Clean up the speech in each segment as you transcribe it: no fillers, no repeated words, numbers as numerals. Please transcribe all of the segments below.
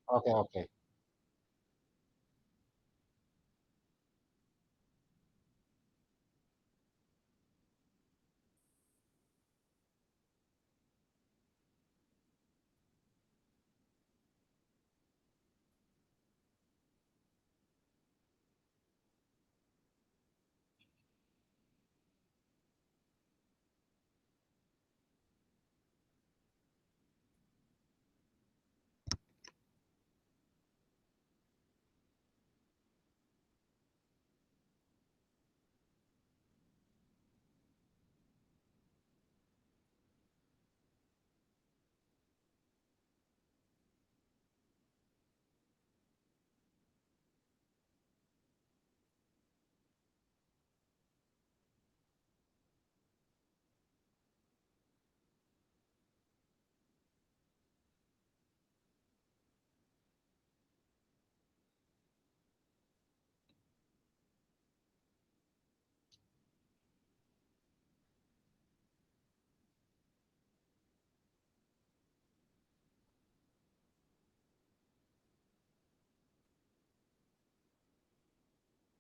Oke, oke.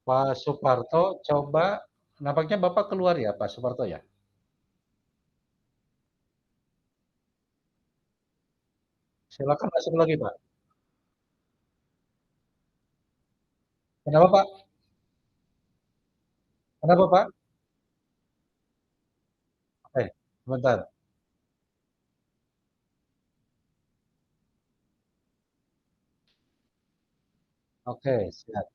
Pak Suparto, coba, nampaknya Bapak keluar ya, Pak Suparto ya? Silakan masuk lagi, Pak. Kenapa, Pak? Kenapa, Pak? Sebentar. Oke, siap.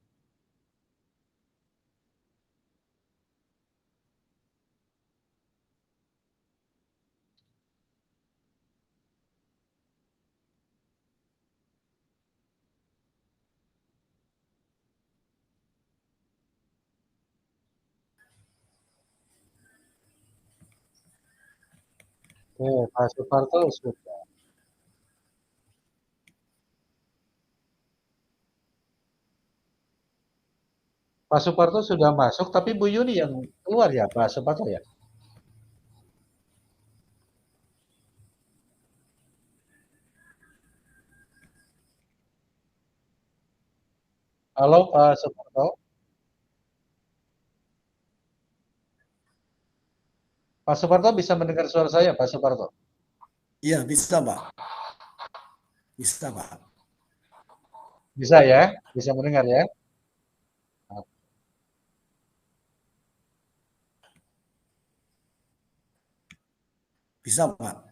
Oke, Pak Suparto sudah. Pak Suparto sudah masuk, tapi Bu Yuni yang keluar ya, Pak Suparto ya? Halo, Pak Suparto. Pak Suparto bisa mendengar suara saya, Pak Suparto? Iya, bisa, Pak. Bisa, Pak. Bisa ya? Bisa mendengar ya? Bisa, Pak.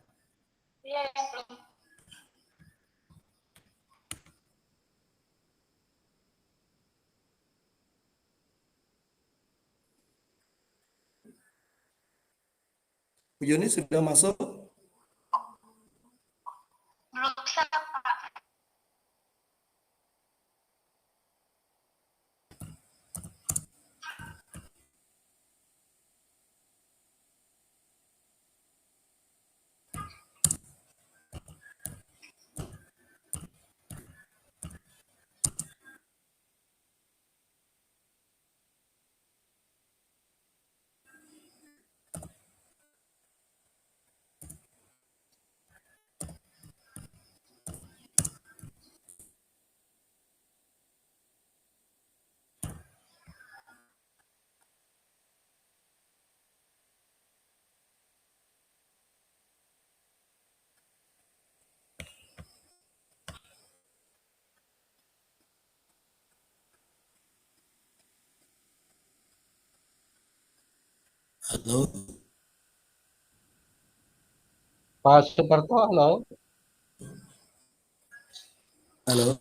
Bu Yuni sudah masuk? Halo? Pak Suparto, halo. Halo?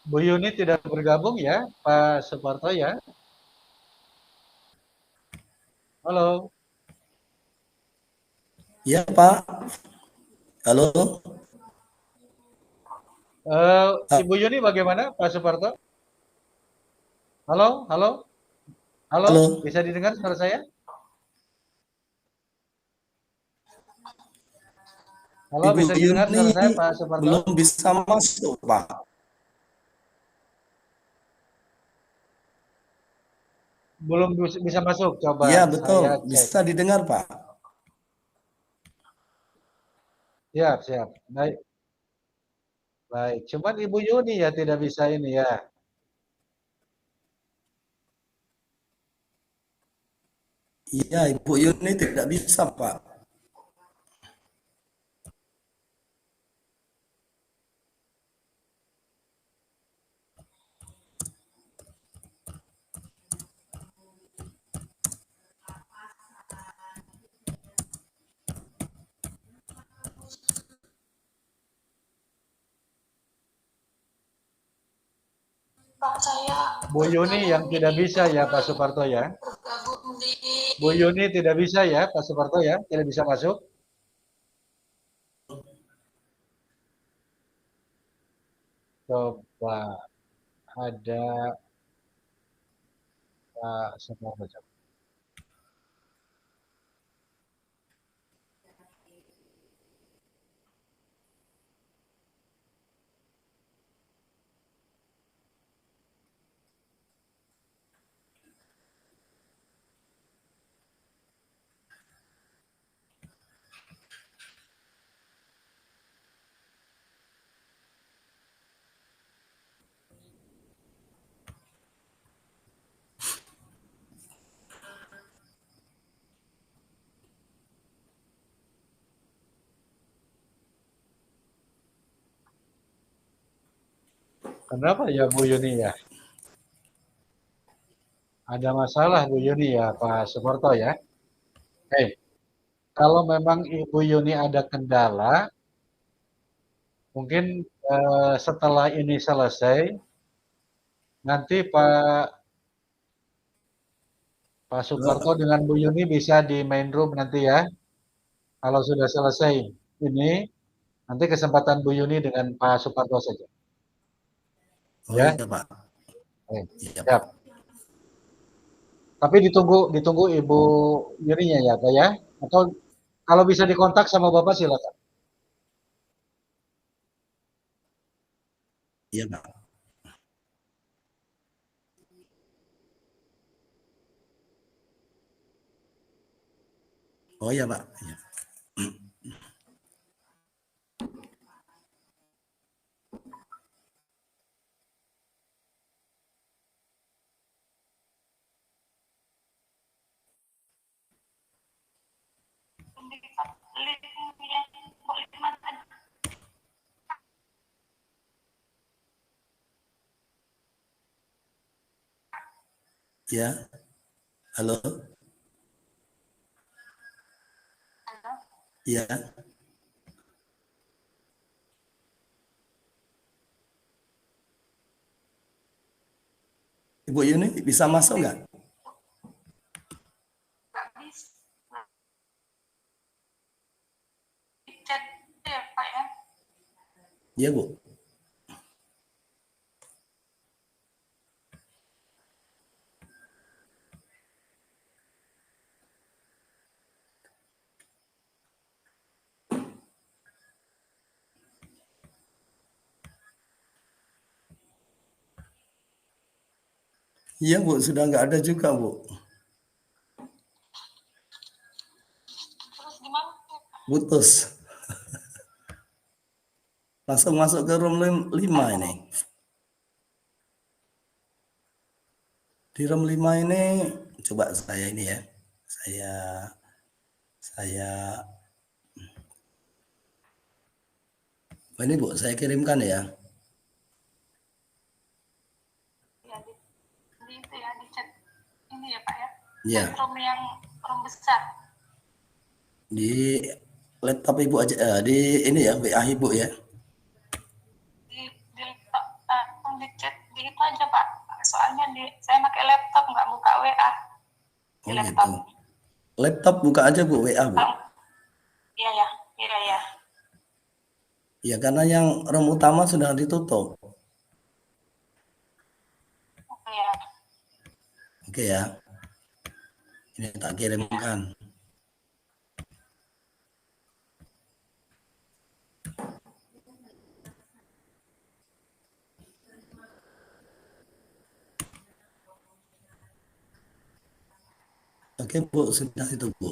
Bu Yuni tidak bergabung ya, Pak Suparto ya? Halo. Iya, Pak. Halo? Ibu Yuni bagaimana, Pak Suparto? Halo, halo, halo. Halo? Bisa didengar suara saya? Halo, Ibu bisa didengar Yuni suara saya, Pak Suparto? belum bisa masuk, Pak. Belum bisa masuk. Coba Iya, betul. saya cek. Bisa didengar, Pak. Siap, siap. Baik, baik. Cuman Ibu Yuni ya tidak bisa ini ya. Iya, Ibu Yuni tidak bisa, Pak. Pak, saya Bu Yuni yang bergabung tidak ini bisa ya Pak karena Suparto ya. bergabung di Bu Yuni tidak bisa ya Pak Suparto ya, tidak bisa masuk. Coba ada Pak Suparto. Kenapa ya Bu Yuni ya? Ada masalah Bu Yuni ya Pak Suparto ya. Kalau memang Ibu Yuni ada kendala, mungkin setelah ini selesai, nanti Pak Suparto Eh, dengan Bu Yuni bisa di main room nanti ya. Kalau sudah selesai ini, nanti kesempatan Bu Yuni dengan Pak Suparto saja. Oh Ya, iya, Pak. eh, Iya, Pak. siap. Tapi ditunggu Ibu Yuninya ya, Pak ya. Atau kalau bisa dikontak sama Bapak silakan. Iya, Pak. Oh iya, Pak. Iya. link yang Boliman tadi. Iya. Halo. Halo, Iya. Ibu Yuni bisa masuk nggak? nggak bisa di chat ya Pak ya. Iya, Bu. Iya, Bu. Sudah nggak ada juga, Bu. Terus gimana? Putus. Langsung masuk ke room 5 ini. Di room 5 ini coba saya ini ya. Saya saya oh, ini Bu, saya kirimkan ya. Ya di itu ya di chat ini ya Pak ya. Iya, Chat room yang room besar. di laptop Ibu aja di ini ya, WA Ibu ya. Di laptop di chat di itu aja Pak. Soalnya saya pakai laptop nggak buka WA di Oh laptop. gitu. Laptop buka aja Bu, WA Bu. Iya ya, iya ya. Ya karena yang room utama sudah ditutup. Iya. Oke ya. Ini tak kirimkan. Oke Bu, sudah itu Bu.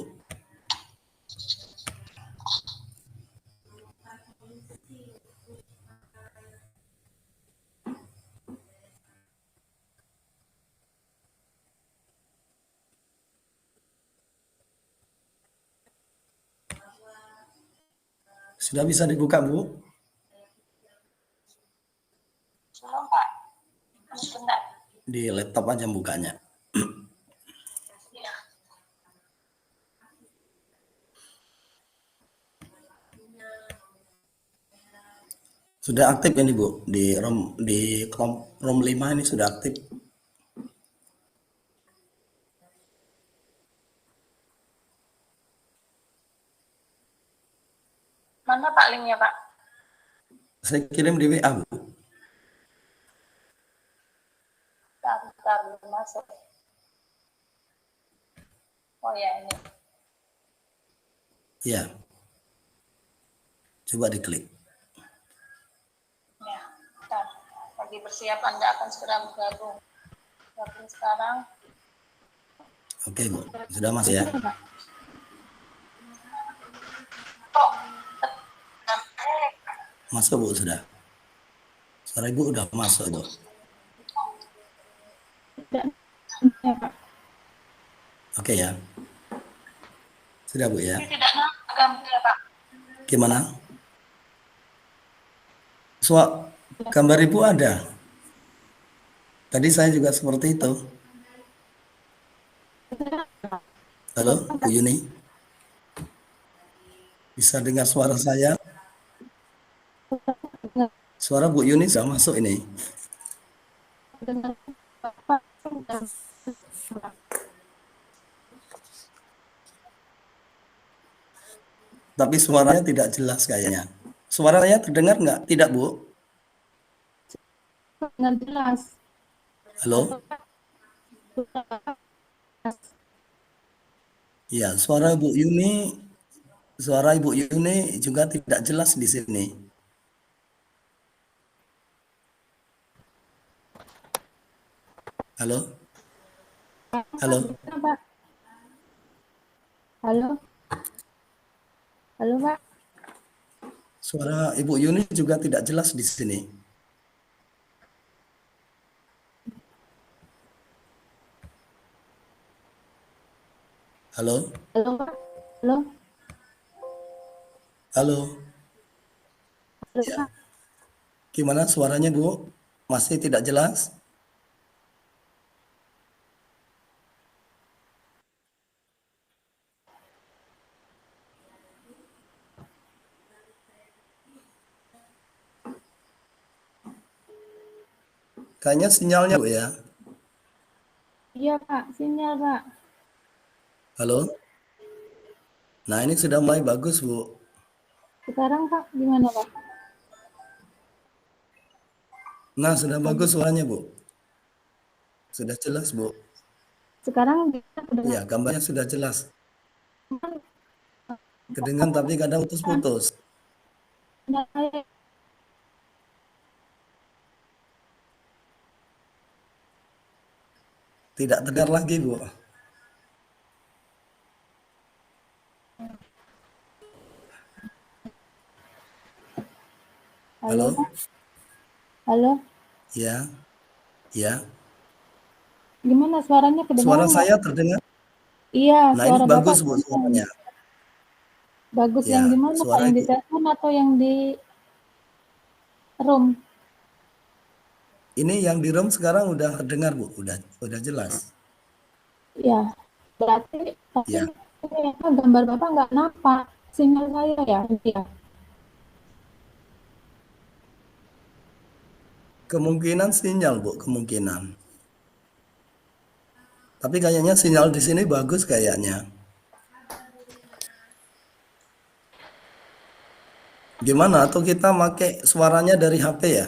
Sudah bisa dibuka, Bu? Belum, Pak. Sebentar. Di laptop aja bukanya. Iya. Sudah aktif ini, Bu. Di ROM 5 ini sudah aktif. Mana Pak linknya, Pak? Saya kirim di WA, Bu. Bentar, belum masuk. Oh ya, ini. Ya. Coba diklik. Ya, bentar. Lagi bersiap, Anda akan segera bergabung. Gabung sekarang. Oke, Bu. Sudah masuk ya? Oh, Masuk, Bu, sudah. Suara Ibu udah masuk itu. Oke ya. Sudah, Bu ya. ini tidak nampak gambarnya, Pak. Gimana? Gambar Ibu ada. Tadi saya juga seperti itu. Halo, Bu Yuni. Bisa dengar suara saya? Suara Bu Yuni sudah masuk ini. Tapi suaranya tidak jelas kayaknya. Suara saya terdengar nggak? Tidak, Bu? Nggak jelas. Halo? Ya, suara Ibu Yuni juga tidak jelas di sini. Halo? Halo? Pak. Halo? Halo, Pak. Suara Ibu Yuni juga tidak jelas di sini. Halo? Halo, Pak. Halo? Halo? Halo, Ya. Pak. Gimana suaranya, Bu? Masih tidak jelas? Kayaknya sinyalnya, Bu ya. Iya, Pak. Sinyal, Pak. Halo? Nah, ini sudah mulai bagus, Bu. Sekarang, Pak, gimana, Pak? Nah, sudah bagus suaranya, Bu. Sudah jelas, Bu. Sekarang kita Ya, gambarnya sudah jelas. Kedengaran tapi kadang putus-putus. Tidak terdengar lagi, Bu. Halo, Halo? Pak. Halo? Ya. Ya. Gimana suaranya kedengaran? Suara nggak? saya terdengar? Iya, Nah, suara ini bagus, Bapak Bu, kedengaran. suaranya. Bagus Ya, yang di mana, Pak? suara Yang di Ibu. telepon atau yang di room? Ini yang di room sekarang udah terdengar, Bu. Udah jelas. Iya. Berarti tapi Ya. gambar Bapak nggak nampak sinyal saya ya? Iya. Kemungkinan sinyal, Bu, kemungkinan. Tapi kayaknya sinyal di sini bagus kayaknya. Gimana? Atau kita pakai suaranya dari HP ya?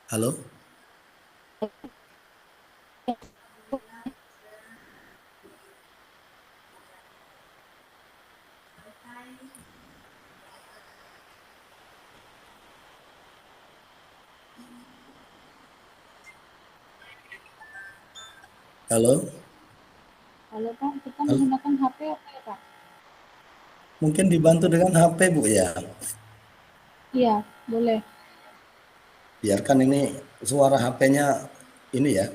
Halo? Halo? Halo, Pak, kita menggunakan HP apa ya, Pak? Mungkin dibantu dengan HP, Bu ya. Iya, boleh. Biarkan ini suara HP-nya ini ya,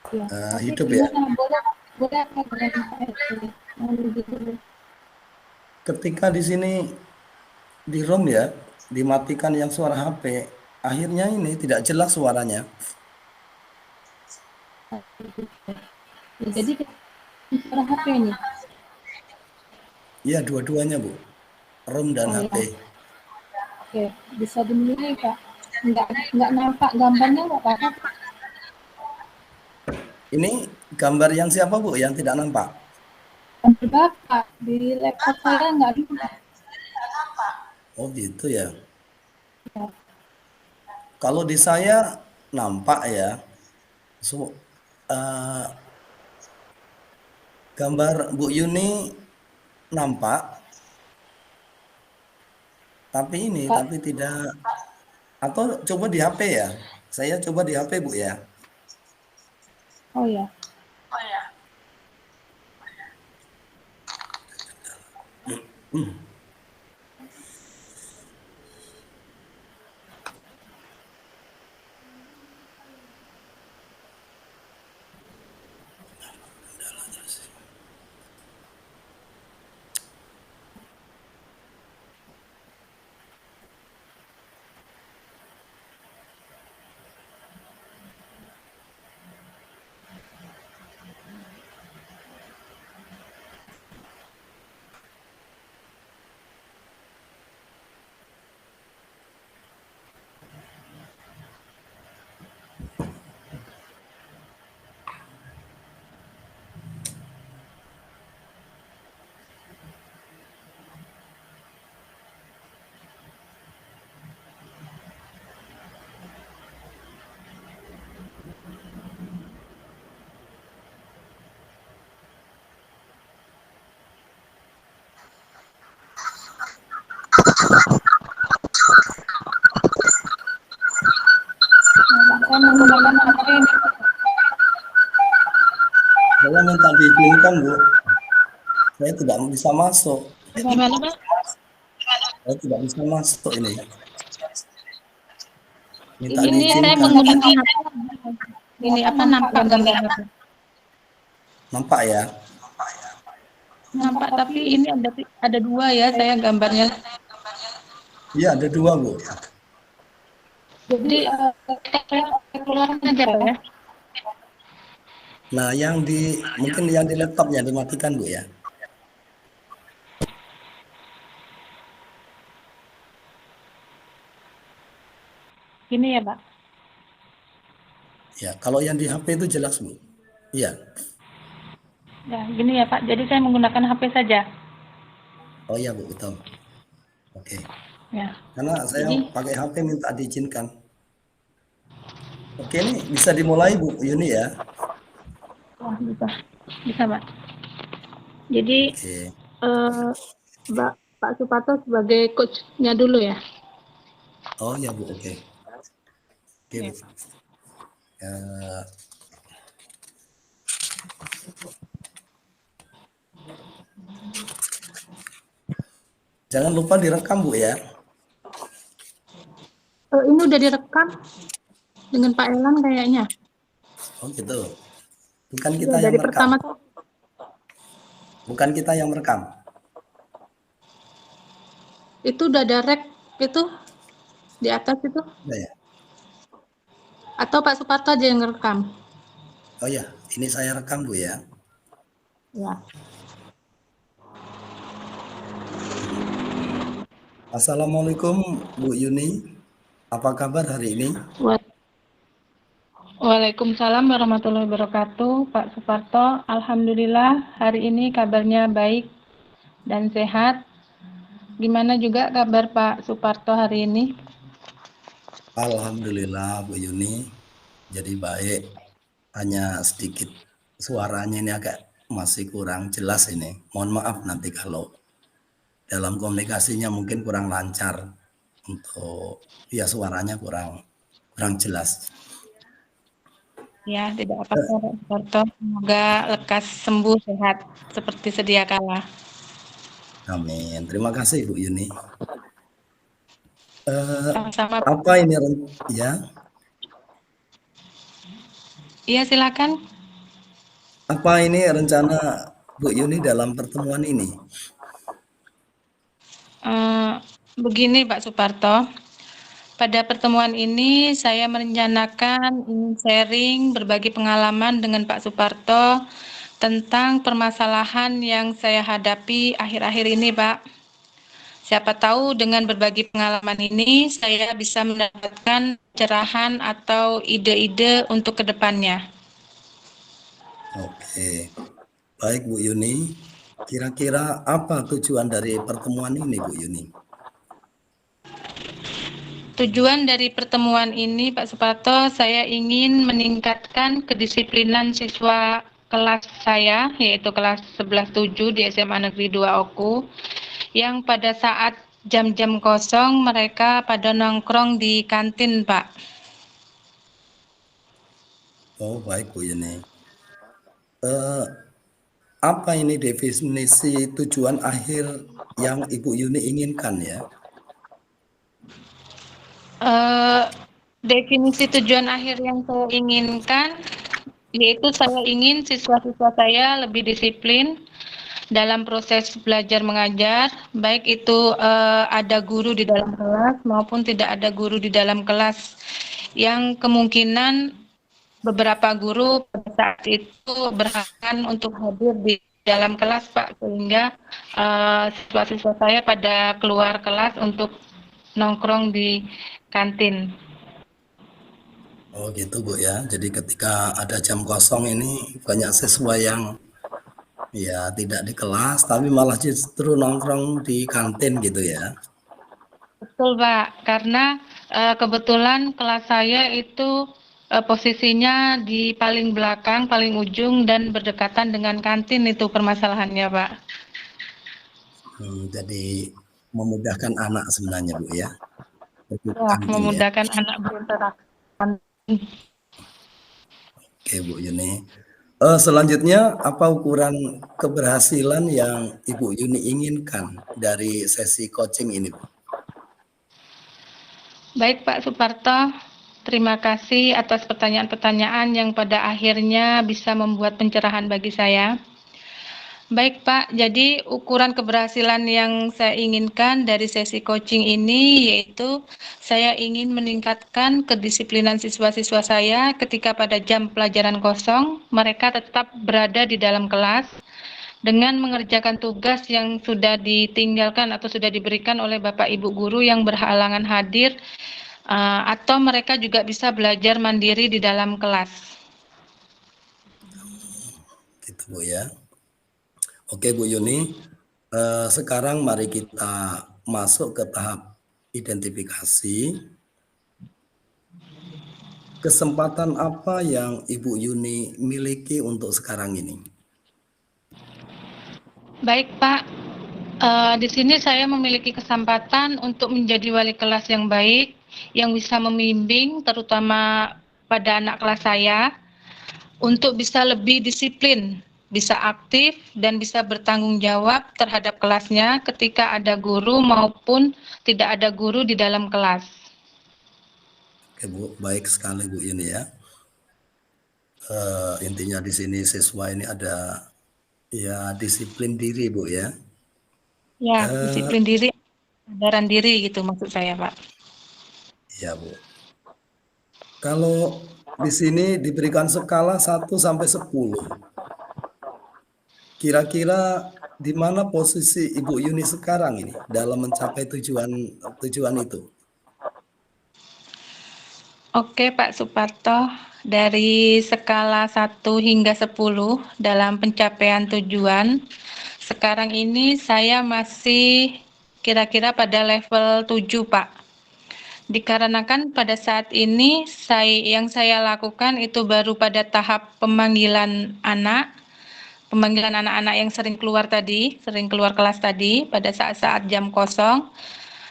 Iya. Tapi hidup ya. gimana? Boleh Boleh apa dengan Pak RT? Mau dulu. Ketika di sini di ROM ya, dimatikan yang suara HP, akhirnya ini tidak jelas suaranya. Ya, jadi kita suara HP nih. Iya, dua-duanya, Bu. ROM dan Oh HP. ya, oke. Bisa dimulai Pak. Nggak nampak gambarnya nggak apa-apa. Ini gambar yang siapa, Bu, yang tidak nampak? Gambar Bapak di laptop saya nggak ada. Oh, gitu ya. Ya. Kalau di saya nampak ya. So, eh, gambar Bu Yuni nampak, Pak, tapi tidak. Atau coba di HP ya. Saya coba di HP, Bu ya. oh ya. Oh ya. Nah, saya menggunakan HP ini. Saya minta diizinkan, Bu. Saya tidak bisa masuk. Gimana Pak? Saya tidak bisa masuk ini. Minta Ini saya diizinkan. menggunakan HP. Ini apa nampak gambar HP? Nampak ya? Nampak tapi ini ada dua ya saya gambarnya. Iya, ada dua, Bu. Jadi saya keluar aja Pak ya. Nah, mungkin yang di laptopnya dimatikan, Bu ya. Gini ya Pak. Ya, kalau yang di HP itu jelas, Bu. Iya. Ya, gini ya Pak. Jadi saya menggunakan HP saja. Oh iya, Bu, betul. Oke. Ya. Karena saya Jadi pakai HP minta diizinkan. Oke, ini bisa dimulai, Bu Yuni ya. wah, bisa Pak. Jadi Oke. Pak Suparto sebagai coachnya dulu ya. Oh iya, Bu, oke. Oke, Ya. Bu. Eh, jangan lupa direkam, Bu ya. Ini udah direkam dengan Pak Elan kayaknya. Oh gitu. Bukan Ya, kita yang dari merekam. pertama Bukan kita yang merekam. itu udah direct itu di atas itu, Udah ya. atau Pak Suparto aja yang ngerekam? Oh ya, ini saya rekam, Bu ya. Ya. Assalamualaikum, Bu Yuni. Apa kabar hari ini? Waalaikumsalam warahmatullahi wabarakatuh, Pak Suparto. Alhamdulillah hari ini kabarnya baik dan sehat. Gimana juga kabar Pak Suparto hari ini? Alhamdulillah, Bu Yuni. Jadi baik. Hanya sedikit suaranya ini agak masih kurang jelas ini. Mohon maaf nanti kalau dalam komunikasinya mungkin kurang lancar untuk ya suaranya kurang jelas. Ya, tidak apa-apa Pak Suparto. Semoga lekas sembuh sehat seperti sedia kala. Amin. Terima kasih, Bu Yuni. Sama-sama. Apa ini ya? Iya, silakan. Apa ini rencana Bu Yuni dalam pertemuan ini? Begini Pak Suparto, pada pertemuan ini saya merencanakan ingin sharing berbagi pengalaman dengan Pak Suparto tentang permasalahan yang saya hadapi akhir-akhir ini, Pak. Siapa tahu dengan berbagi pengalaman ini saya bisa mendapatkan pencerahan atau ide-ide untuk kedepannya. Oke, baik Bu Yuni. Kira-kira apa tujuan dari pertemuan ini, Bu Yuni? Tujuan dari pertemuan ini, Pak Suparto, saya ingin meningkatkan kedisiplinan siswa kelas saya, yaitu kelas 11-7 di SMA Negeri 2 Oku, yang pada saat jam-jam kosong mereka pada nongkrong di kantin, Pak. Oh, baik Bu Yuni. Apa ini definisi tujuan akhir yang Ibu Yuni inginkan ya? Definisi tujuan akhir yang saya inginkan yaitu saya ingin siswa-siswa saya lebih disiplin dalam proses belajar mengajar, baik itu ada guru di dalam kelas maupun tidak ada guru di dalam kelas, yang kemungkinan beberapa guru pada saat itu berhalangan untuk hadir di dalam kelas, Pak, sehingga siswa-siswa saya pada keluar kelas untuk nongkrong di kantin. Oh gitu Bu ya. Jadi ketika ada jam kosong ini banyak siswa yang ya tidak di kelas tapi malah justru nongkrong di kantin gitu ya. Betul, Pak, karena kebetulan kelas saya itu posisinya di paling belakang, paling ujung, dan berdekatan dengan kantin itu permasalahannya, Pak. Jadi memudahkan anak sebenarnya Bu ya. Pergi ke Ya, kantin ya. memudahkan anak berinteraksi. Oke Bu Yuni. Selanjutnya apa ukuran keberhasilan yang Ibu Yuni inginkan dari sesi coaching ini Bu? Baik, Pak Suparto, terima kasih atas pertanyaan-pertanyaan yang pada akhirnya bisa membuat pencerahan bagi saya. Baik, Pak, jadi ukuran keberhasilan yang saya inginkan dari sesi coaching ini yaitu saya ingin meningkatkan kedisiplinan siswa-siswa saya ketika pada jam pelajaran kosong mereka tetap berada di dalam kelas dengan mengerjakan tugas yang sudah ditinggalkan atau sudah diberikan oleh Bapak Ibu guru yang berhalangan hadir, atau mereka juga bisa belajar mandiri di dalam kelas. Gitu Bu ya. Oke Bu Yuni, sekarang mari kita masuk ke tahap identifikasi. Kesempatan apa yang Ibu Yuni miliki untuk sekarang ini? Baik, Pak. Di sini saya memiliki kesempatan untuk menjadi wali kelas yang baik, yang bisa membimbing terutama pada anak kelas saya, untuk bisa lebih disiplin, bisa aktif, dan bisa bertanggung jawab terhadap kelasnya ketika ada guru maupun tidak ada guru di dalam kelas. Oke Bu, baik sekali Bu Yuni ya. Intinya di sini siswa ini ada ya disiplin diri Bu ya. Ya, Eh, disiplin diri, kesadaran diri gitu maksud saya, Pak. ya Bu. Kalau di sini diberikan skala 1 sampai 10. Kira-kira di mana posisi Ibu Yuni sekarang ini dalam mencapai tujuan itu? Oke, Pak Suparto, dari skala 1 hingga 10 dalam pencapaian tujuan, sekarang ini saya masih kira-kira pada level 7, Pak. Dikarenakan pada saat ini yang saya lakukan itu baru pada tahap pemanggilan anak-anak yang sering keluar kelas tadi pada saat-saat jam kosong,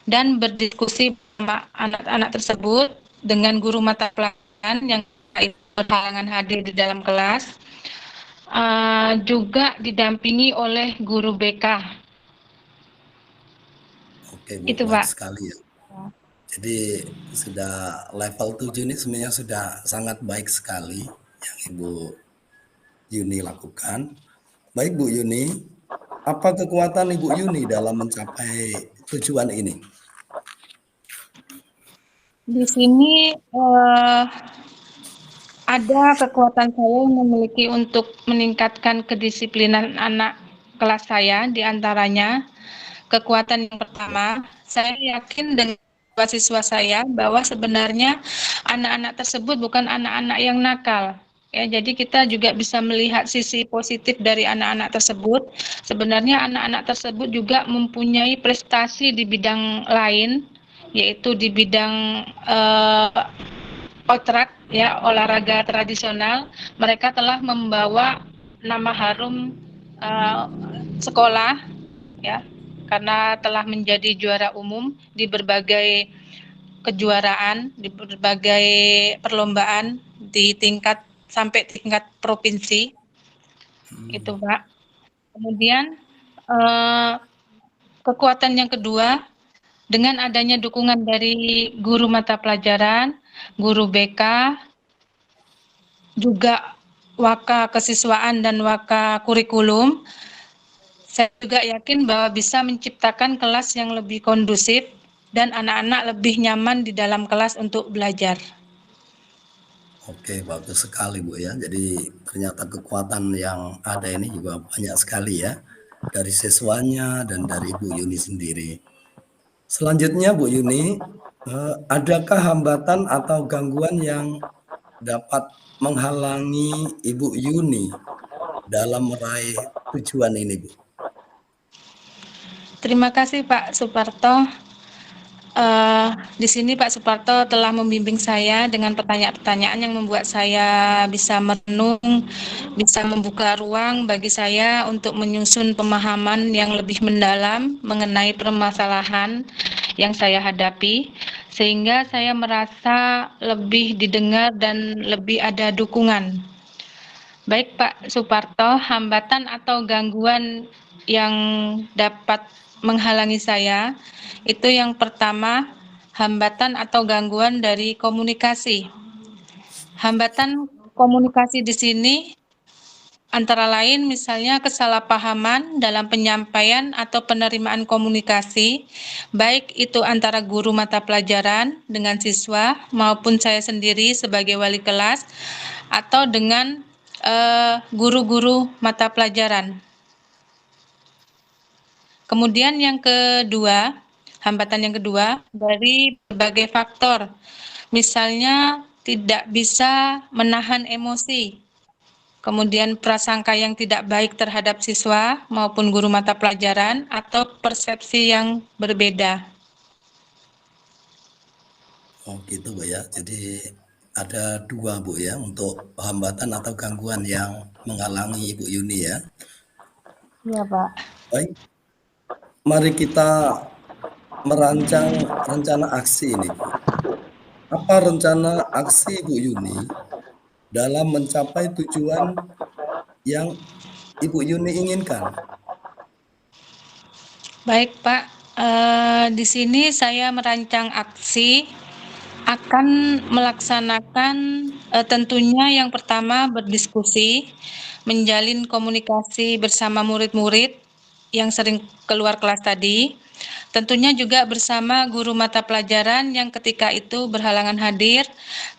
dan berdiskusi sama anak-anak tersebut dengan guru mata pelajaran yang berhalangan hadir di dalam kelas, juga didampingi oleh guru BK. Oke Bu, Itu, baik Pak. sekali ya. Jadi sudah level 7 ini sebenarnya sudah sangat baik sekali yang Ibu Yuni lakukan. Baik Bu Yuni, apa kekuatan Ibu Yuni dalam mencapai tujuan ini? Di sini ada kekuatan saya yang memiliki untuk meningkatkan kedisiplinan anak kelas saya, di antaranya kekuatan yang pertama, saya yakin dengan siswa saya bahwa sebenarnya anak-anak tersebut bukan anak-anak yang nakal. Ya, jadi kita juga bisa melihat sisi positif dari anak-anak tersebut. Sebenarnya anak-anak tersebut juga mempunyai prestasi di bidang lain, yaitu di bidang otrak, ya, olahraga tradisional. Mereka telah membawa nama harum sekolah, ya, karena telah menjadi juara umum di berbagai kejuaraan, di berbagai perlombaan di tingkat sampai tingkat provinsi. Itu, Pak. Kemudian kekuatan yang kedua, dengan adanya dukungan dari guru mata pelajaran, guru BK, juga waka kesiswaan dan waka kurikulum, saya juga yakin bahwa bisa menciptakan kelas yang lebih kondusif dan anak-anak lebih nyaman di dalam kelas untuk belajar. Oke, bagus sekali Bu ya. Jadi ternyata kekuatan yang ada ini juga banyak sekali ya. Dari siswanya dan dari Bu Yuni sendiri. Selanjutnya Bu Yuni, adakah hambatan atau gangguan yang dapat menghalangi Ibu Yuni dalam meraih tujuan ini Bu? Terima kasih Pak Suparto. Di sini Pak Suparto telah membimbing saya dengan pertanyaan-pertanyaan yang membuat saya bisa merenung, bisa membuka ruang bagi saya untuk menyusun pemahaman yang lebih mendalam mengenai permasalahan yang saya hadapi, sehingga saya merasa lebih didengar dan lebih ada dukungan. Baik Pak Suparto, hambatan atau gangguan yang dapat menghalangi saya, itu yang pertama, hambatan atau gangguan dari komunikasi. Hambatan komunikasi di sini antara lain misalnya kesalahpahaman dalam penyampaian atau penerimaan komunikasi, baik itu antara guru mata pelajaran dengan siswa maupun saya sendiri sebagai wali kelas, atau dengan guru-guru mata pelajaran. Kemudian yang kedua, hambatan yang kedua dari berbagai faktor, misalnya tidak bisa menahan emosi, kemudian prasangka yang tidak baik terhadap siswa maupun guru mata pelajaran, atau persepsi yang berbeda. Oh gitu Bu ya. Jadi ada dua Bu ya untuk hambatan atau gangguan yang menghalangi Ibu Yuni ya. Iya Pak. Baik, mari kita merancang rencana aksi ini Bu. Apa rencana aksi Bu Yuni dalam mencapai tujuan yang Ibu Yuni inginkan? Baik Pak, di sini saya merancang aksi akan melaksanakan tentunya yang pertama berdiskusi, menjalin komunikasi bersama murid-murid yang sering keluar kelas tadi, tentunya juga bersama guru mata pelajaran yang ketika itu berhalangan hadir.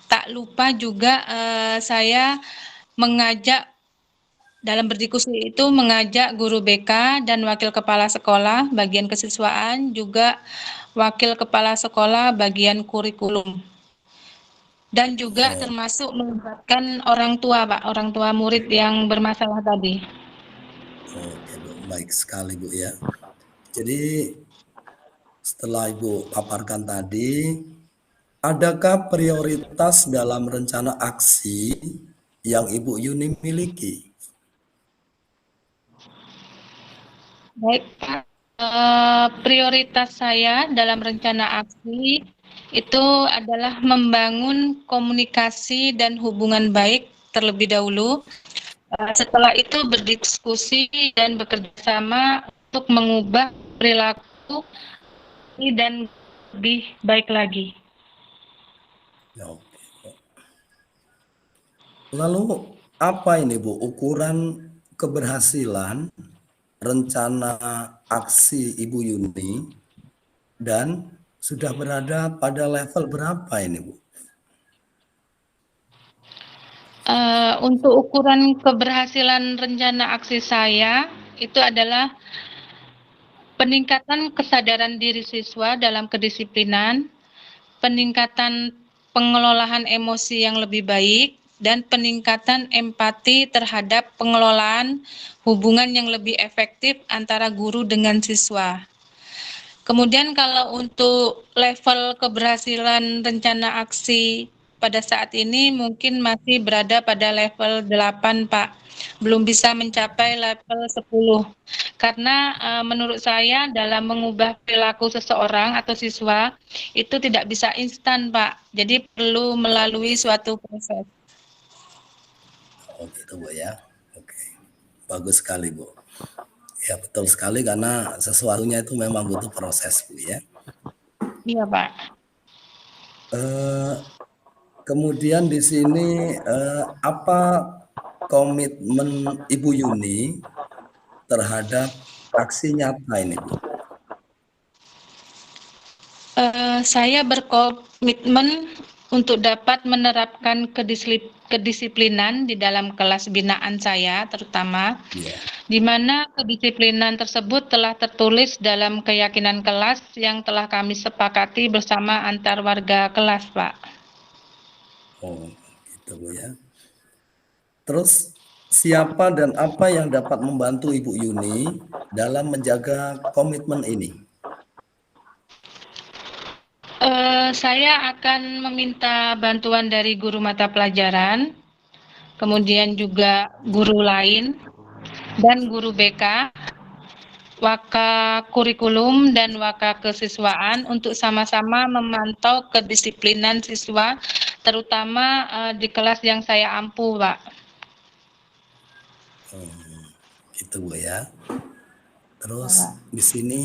Tak lupa juga saya mengajak dalam berdiskusi itu mengajak guru BK dan wakil kepala sekolah bagian kesiswaan, juga wakil kepala sekolah bagian kurikulum. Dan juga termasuk melibatkan orang tua, Pak, orang tua murid yang bermasalah tadi. Oke Bu, baik sekali Bu ya. Jadi setelah Ibu paparkan tadi, adakah prioritas dalam rencana aksi yang Ibu Yuni miliki? Baik, Pak. Prioritas saya dalam rencana aksi itu adalah membangun komunikasi dan hubungan baik terlebih dahulu. Setelah itu berdiskusi dan bekerja sama untuk mengubah perilaku dan lebih baik lagi. Oke. Lalu apa ini Bu ukuran keberhasilan rencana aksi Ibu Yuni dan sudah berada pada level berapa ini Bu? Untuk ukuran keberhasilan rencana aksi saya itu adalah peningkatan kesadaran diri siswa dalam kedisiplinan, peningkatan pengelolaan emosi yang lebih baik, dan peningkatan empati terhadap pengelolaan hubungan yang lebih efektif antara guru dengan siswa. Kemudian kalau untuk level keberhasilan rencana aksi pada saat ini mungkin masih berada pada level 8, Pak. Belum bisa mencapai level 10. Karena menurut saya dalam mengubah perilaku seseorang atau siswa itu tidak bisa instan, Pak. Jadi perlu melalui suatu proses. Oh gitu Bu ya. Oke. Bagus sekali Bu. Ya betul sekali karena sesuatunya itu memang butuh proses Bu ya. Iya, Pak. Kemudian di sini apa komitmen Ibu Yuni terhadap aksi nyata ini Bu? Saya berkomitmen untuk dapat menerapkan kedisiplinan di dalam kelas binaan saya, terutama Ya. di mana kedisiplinan tersebut telah tertulis dalam keyakinan kelas yang telah kami sepakati bersama antar warga kelas, Pak. Oh gitu Bu ya. Terus siapa dan apa yang dapat membantu Ibu Yuni dalam menjaga komitmen ini? Saya akan meminta bantuan dari guru mata pelajaran, kemudian juga guru lain, dan guru BK, Waka kurikulum dan Waka kesiswaan untuk sama-sama memantau kedisiplinan siswa, terutama di kelas yang saya ampu, Pak. Gitu Bu ya. Terus di sini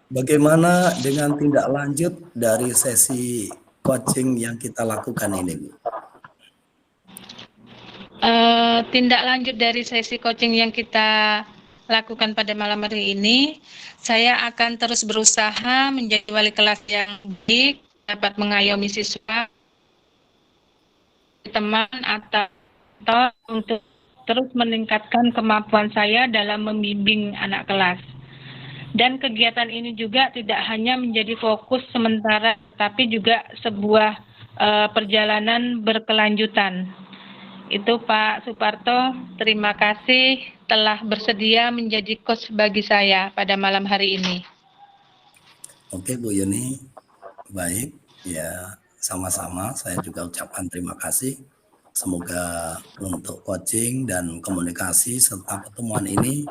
bagaimana dengan tindak lanjut dari sesi coaching yang kita lakukan ini Bu? Tindak lanjut dari sesi coaching yang kita lakukan pada malam hari ini, saya akan terus berusaha menjadi wali kelas yang baik, dapat mengayomi siswa, teman, atau untuk terus meningkatkan kemampuan saya dalam membimbing anak kelas. Dan kegiatan ini juga tidak hanya menjadi fokus sementara, tapi juga sebuah perjalanan berkelanjutan. Itu Pak Suparto, terima kasih telah bersedia menjadi coach bagi saya pada malam hari ini. Oke Bu Yuni, baik ya, sama-sama saya juga ucapkan terima kasih. Semoga untuk coaching dan komunikasi serta pertemuan ini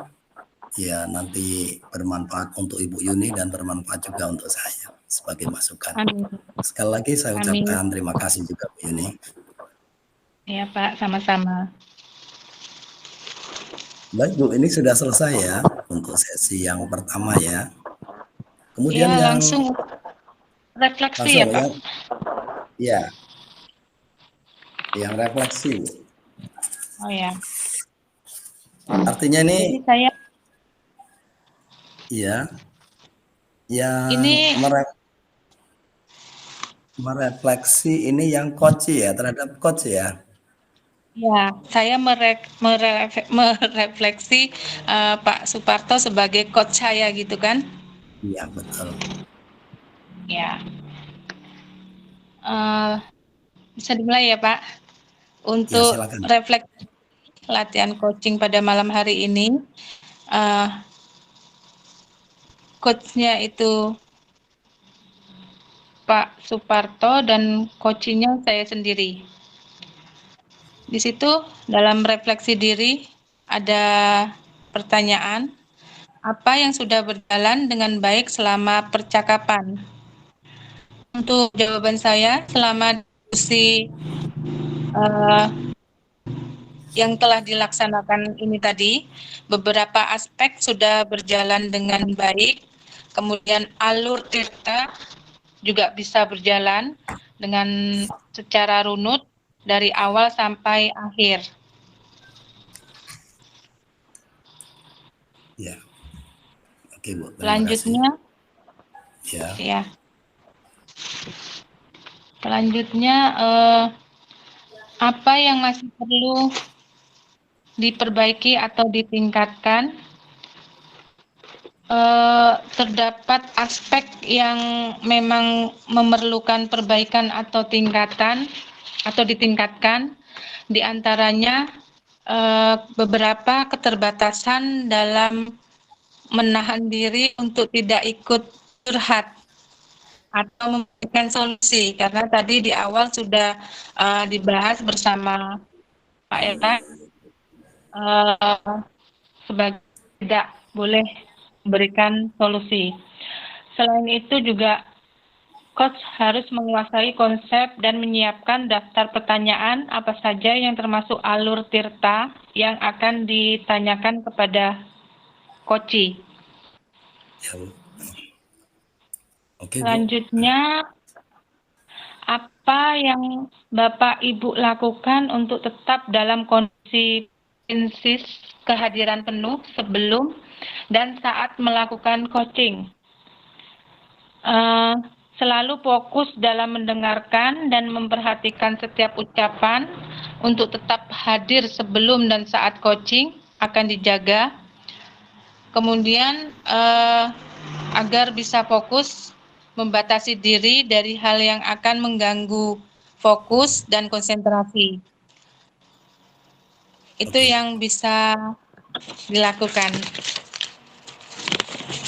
ya nanti bermanfaat untuk Ibu Yuni dan bermanfaat juga untuk saya sebagai masukan. Amin. Sekali lagi saya ucapkan terima kasih juga Bu Yuni. Ya Pak, sama-sama. Baik Bu, ini sudah selesai ya untuk sesi yang pertama ya. Kemudian ya, yang langsung refleksi ya Pak. Ya, yang refleksi Bu. Oh ya. Artinya ini. Jadi saya. Iya. Yang ini merefleksi ini yang coach ya, terhadap coach ya. Ya, saya merefleksi Pak Suparto sebagai coach saya gitu kan? Iya, betul. Ya. Bisa dimulai ya Pak? Untuk ya, refleksi latihan coaching pada malam hari ini, coachnya itu Pak Suparto dan coachingnya saya sendiri. Di situ dalam refleksi diri ada pertanyaan, apa yang sudah berjalan dengan baik selama percakapan? Untuk jawaban saya selama diskusi yang telah dilaksanakan ini tadi, beberapa aspek sudah berjalan dengan baik, kemudian alur cerita juga bisa berjalan dengan secara runut dari awal sampai akhir. Ya, oke Bu, terima kasih. Selanjutnya, Ya, ya. Selanjutnya, apa yang masih perlu diperbaiki atau ditingkatkan? Terdapat aspek yang memang memerlukan perbaikan atau ditingkatkan, di antaranya beberapa keterbatasan dalam menahan diri untuk tidak ikut curhat atau memberikan solusi, karena tadi di awal sudah dibahas bersama Pak Elan, sebagai tidak boleh memberikan solusi. Selain itu juga coach harus menguasai konsep dan menyiapkan daftar pertanyaan apa saja yang termasuk alur tirta yang akan ditanyakan kepada coach. ya Bu. Oke Bu. Selanjutnya, apa yang Bapak Ibu lakukan untuk tetap dalam kondisi prinsip kehadiran penuh sebelum dan saat melakukan coaching? Selalu fokus dalam mendengarkan dan memperhatikan setiap ucapan untuk tetap hadir sebelum dan saat coaching akan dijaga. Kemudian agar bisa fokus, membatasi diri dari hal yang akan mengganggu fokus dan konsentrasi. Itu Oke. yang bisa dilakukan.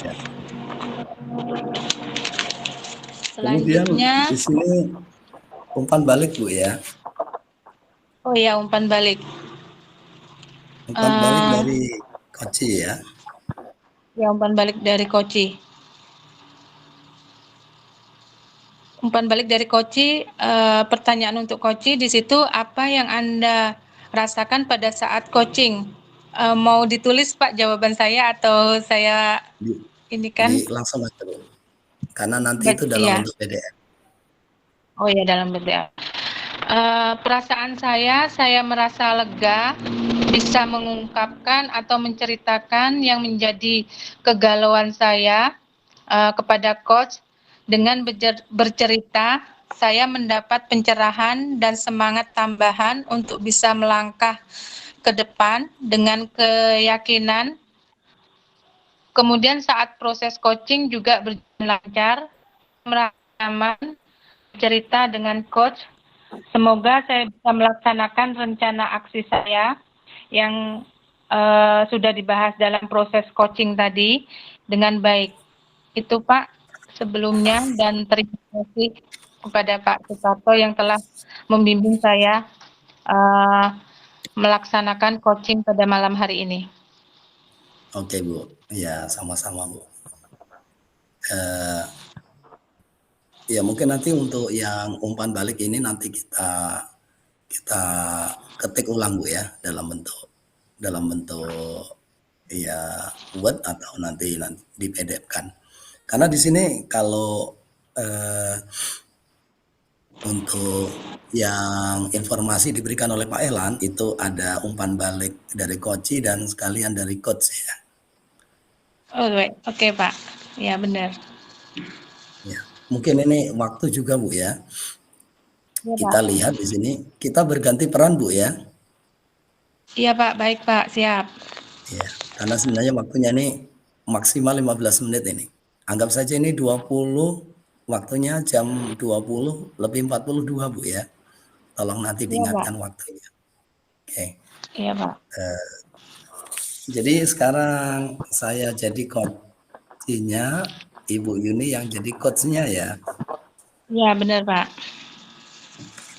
Ya. Kemudian Selanjutnya, di sini umpan balik Bu ya. oh ya, umpan balik. Umpan balik dari coach ya. Ya, umpan balik dari coach. Umpan balik dari coach, pertanyaan untuk coach di situ, apa yang Anda rasakan pada saat coaching? Mau ditulis Pak jawaban saya atau saya ini kan? Langsung aja Bu. Karena nanti itu dalam Iya. bentuk PDF. Oh ya, dalam bentuk. Perasaan saya merasa lega bisa mengungkapkan atau menceritakan yang menjadi kegalauan saya kepada coach. Dengan bercerita, saya mendapat pencerahan dan semangat tambahan untuk bisa melangkah ke depan dengan keyakinan. Kemudian saat proses coaching juga berjalan lancar, merasa aman, cerita dengan coach. Semoga saya bisa melaksanakan rencana aksi saya yang sudah dibahas dalam proses coaching tadi dengan baik. Itu Pak sebelumnya, dan terima kasih kepada Pak Suparto yang telah membimbing saya melaksanakan coaching pada malam hari ini. Oke Bu, ya sama-sama Bu. Ya mungkin nanti untuk yang umpan balik ini nanti kita ketik ulang Bu ya dalam bentuk ya Word atau nanti di PDF kan. Karena di sini kalau untuk yang informasi diberikan oleh Pak Elan itu ada umpan balik dari coach dan sekalian dari coach ya. Oh baik, oke Pak, ya benar. Ya, mungkin ini waktu juga Bu ya. Ya, kita Pak. lihat di sini kita berganti peran Bu ya. Iya Pak, baik Pak, siap. Ya, karena sebenarnya waktunya ini maksimal 15 menit ini. Anggap saja ini 20, waktunya jam 20 lebih 42 Bu ya. Tolong nanti diingatkan waktunya. Oke. Iya Pak. Jadi sekarang saya jadi coach-nya, Ibu Yuni yang jadi coach-nya ya. Iya benar Pak.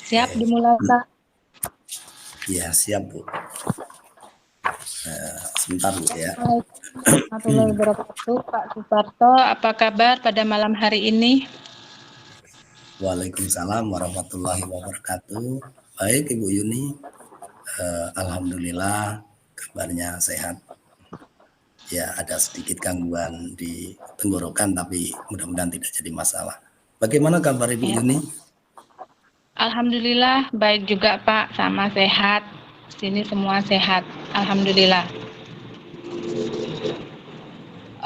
Siap dimulai Pak. Ya siap Bu. Sebentar Bu ya. Assalamualaikum warahmatullahi wabarakatuh. Pak Suparto, apa kabar pada malam hari ini? Waalaikumsalam warahmatullahi wabarakatuh. Baik Ibu Yuni, alhamdulillah kabarnya sehat. Ya ada sedikit gangguan di tenggorokan tapi mudah-mudahan tidak jadi masalah. Bagaimana kabar Ibu Yuni? Alhamdulillah baik juga Pak, sama sehat. Sini semua sehat, alhamdulillah.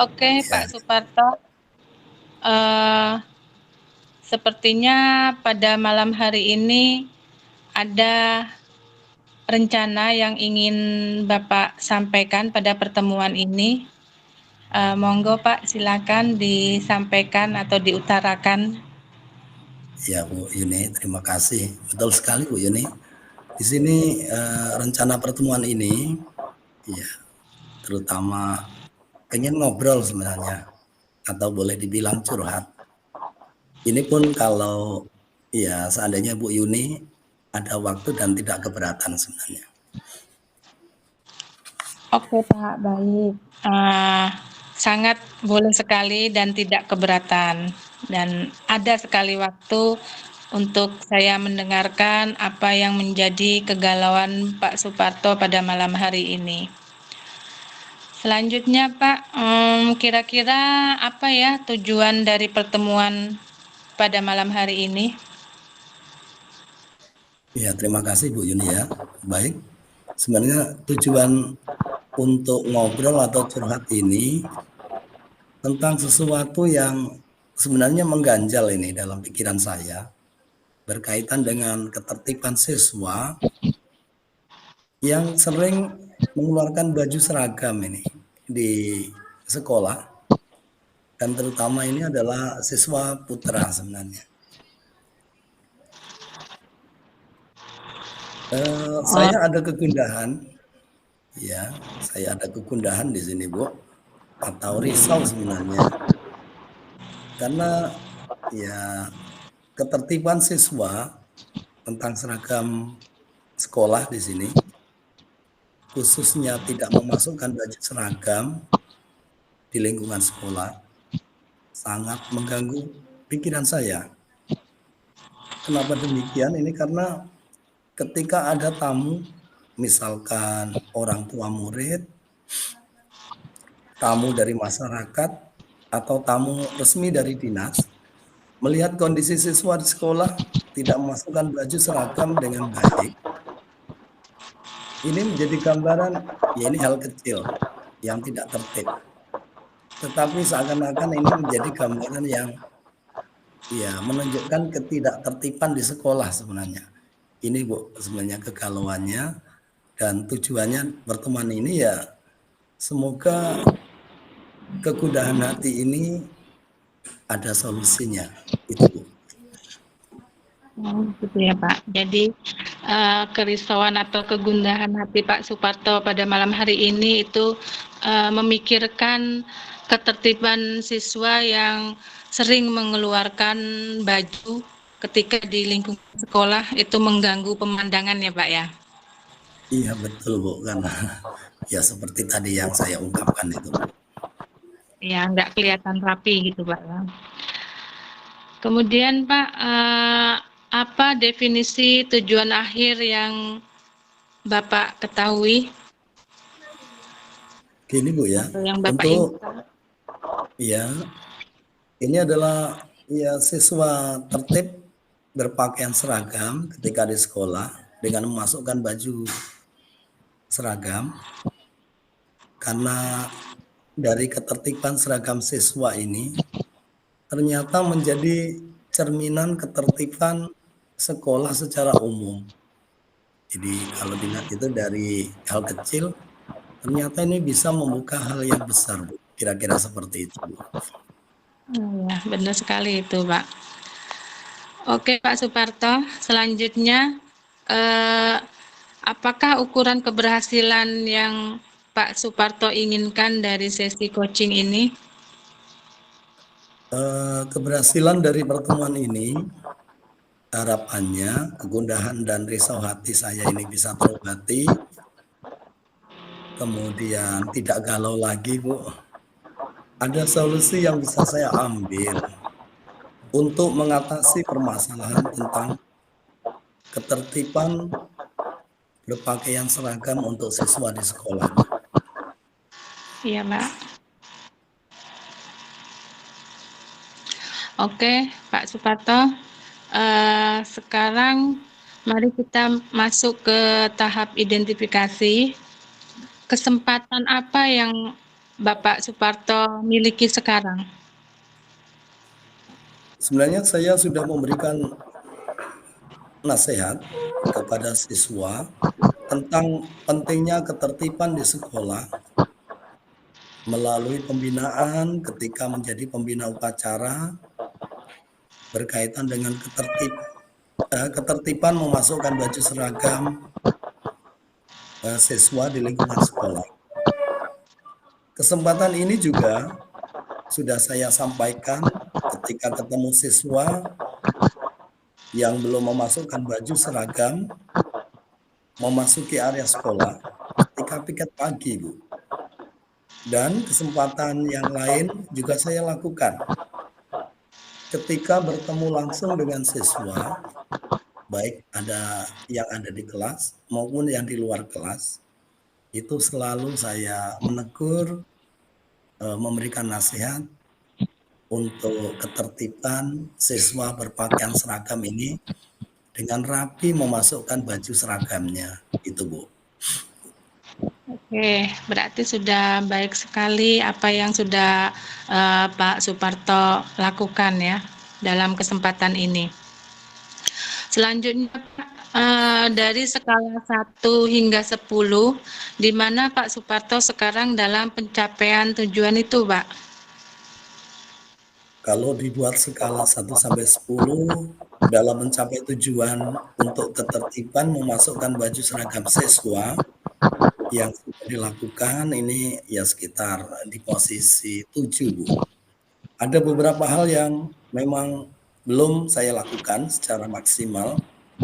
Oke, Ya, Pak Suparto. Eh, Sepertinya pada malam hari ini ada rencana yang ingin Bapak sampaikan pada pertemuan ini. Monggo Pak, silakan disampaikan atau diutarakan. ya Bu Yuni, terima kasih. Betul sekali Bu Yuni. Di sini rencana pertemuan ini, ya terutama pengen ngobrol sebenarnya, atau boleh dibilang curhat. Ini pun kalau ya seandainya Bu Yuni ada waktu dan tidak keberatan sebenarnya. Oke Pak, baik. Sangat boleh sekali dan tidak keberatan. Dan ada sekali waktu untuk saya mendengarkan apa yang menjadi kegalauan Pak Suparto pada malam hari ini. Selanjutnya Pak, kira-kira apa ya tujuan dari pertemuan pada malam hari ini? Ya, terima kasih Bu Yuni ya. Baik, sebenarnya tujuan untuk ngobrol atau curhat ini tentang sesuatu yang sebenarnya mengganjal ini dalam pikiran saya berkaitan dengan ketertiban siswa yang sering mengeluarkan baju seragam ini di sekolah dan terutama ini adalah siswa putra sebenarnya. Oh, Saya ada kegundahan, ya, saya ada kegundahan di sini Bu, atau risau sebenarnya karena ya ketertiban siswa tentang seragam sekolah di sini, khususnya tidak memasukkan baju seragam di lingkungan sekolah, sangat mengganggu pikiran saya. Kenapa demikian? Ini karena ketika ada tamu, misalkan orang tua murid, tamu dari masyarakat, atau tamu resmi dari dinas, melihat kondisi siswa di sekolah tidak memasukkan baju seragam dengan baik, ini menjadi gambaran, ya ini hal kecil yang tidak tertib. Tetapi seakan-akan ini menjadi gambaran yang ya menunjukkan ketidaktertiban di sekolah sebenarnya. Ini Bu sebenarnya kegalauannya dan tujuannya pertemuan ini ya semoga kegundahan hati ini ada solusinya. Itu Bu. gitu ya Pak. Jadi kerisauan atau kegundahan hati Pak Suparto pada malam hari ini itu memikirkan ketertiban siswa yang sering mengeluarkan baju ketika di lingkungan sekolah itu mengganggu pemandangan ya Pak ya. Iya betul Bu karena ya seperti tadi yang saya ungkapkan itu Bu. Ya nggak kelihatan rapi gitu Pak. Kemudian Pak, apa definisi tujuan akhir yang Bapak ketahui Gini Bu ya, atau yang Bapak untuk inginkan? ya ini adalah ya siswa tertib berpakaian seragam ketika di sekolah dengan memasukkan baju seragam karena dari ketertiban seragam siswa ini ternyata menjadi cerminan ketertiban sekolah secara umum. Jadi kalau dilihat itu dari hal kecil, ternyata ini bisa membuka hal yang besar, Bu. Kira-kira seperti itu, Bu. Ya, benar sekali itu, Pak. Oke, Pak Suparto. Selanjutnya, eh, apakah ukuran keberhasilan yang Pak Suparto inginkan dari sesi coaching ini? Keberhasilan dari pertemuan ini, harapannya kegundahan dan risau hati saya ini bisa terobati, kemudian tidak galau lagi, Bu. Ada solusi yang bisa saya ambil untuk mengatasi permasalahan tentang ketertiban berpakaian seragam untuk siswa di sekolah, Bu. Iya, Pak. Oke, Pak Suparto. Sekarang mari kita masuk ke tahap identifikasi. Kesempatan apa yang Bapak Suparto miliki sekarang? Sebenarnya saya sudah memberikan nasihat kepada siswa tentang pentingnya ketertiban di sekolah melalui pembinaan ketika menjadi pembina upacara berkaitan dengan ketertiban memasukkan baju seragam siswa di lingkungan sekolah. Kesempatan ini juga sudah saya sampaikan ketika ketemu siswa yang belum memasukkan baju seragam memasuki area sekolah ketika piket pagi, Bu. Dan kesempatan yang lain juga saya lakukan ketika bertemu langsung dengan siswa, baik yang ada di kelas maupun yang di luar kelas, itu selalu saya menegur, memberikan nasihat untuk ketertiban siswa berpakaian seragam ini dengan rapi memasukkan baju seragamnya, itu Bu. Oke, berarti sudah baik sekali apa yang sudah Pak Suparto lakukan ya dalam kesempatan ini. Selanjutnya Pak, dari skala 1 hingga 10, di mana Pak Suparto sekarang dalam pencapaian tujuan itu, Pak? Kalau dibuat skala 1 sampai 10 dalam mencapai tujuan untuk ketertiban memasukkan baju seragam siswa yang sudah dilakukan ini ya sekitar di posisi 7, Bu. Ada beberapa hal yang memang belum saya lakukan secara maksimal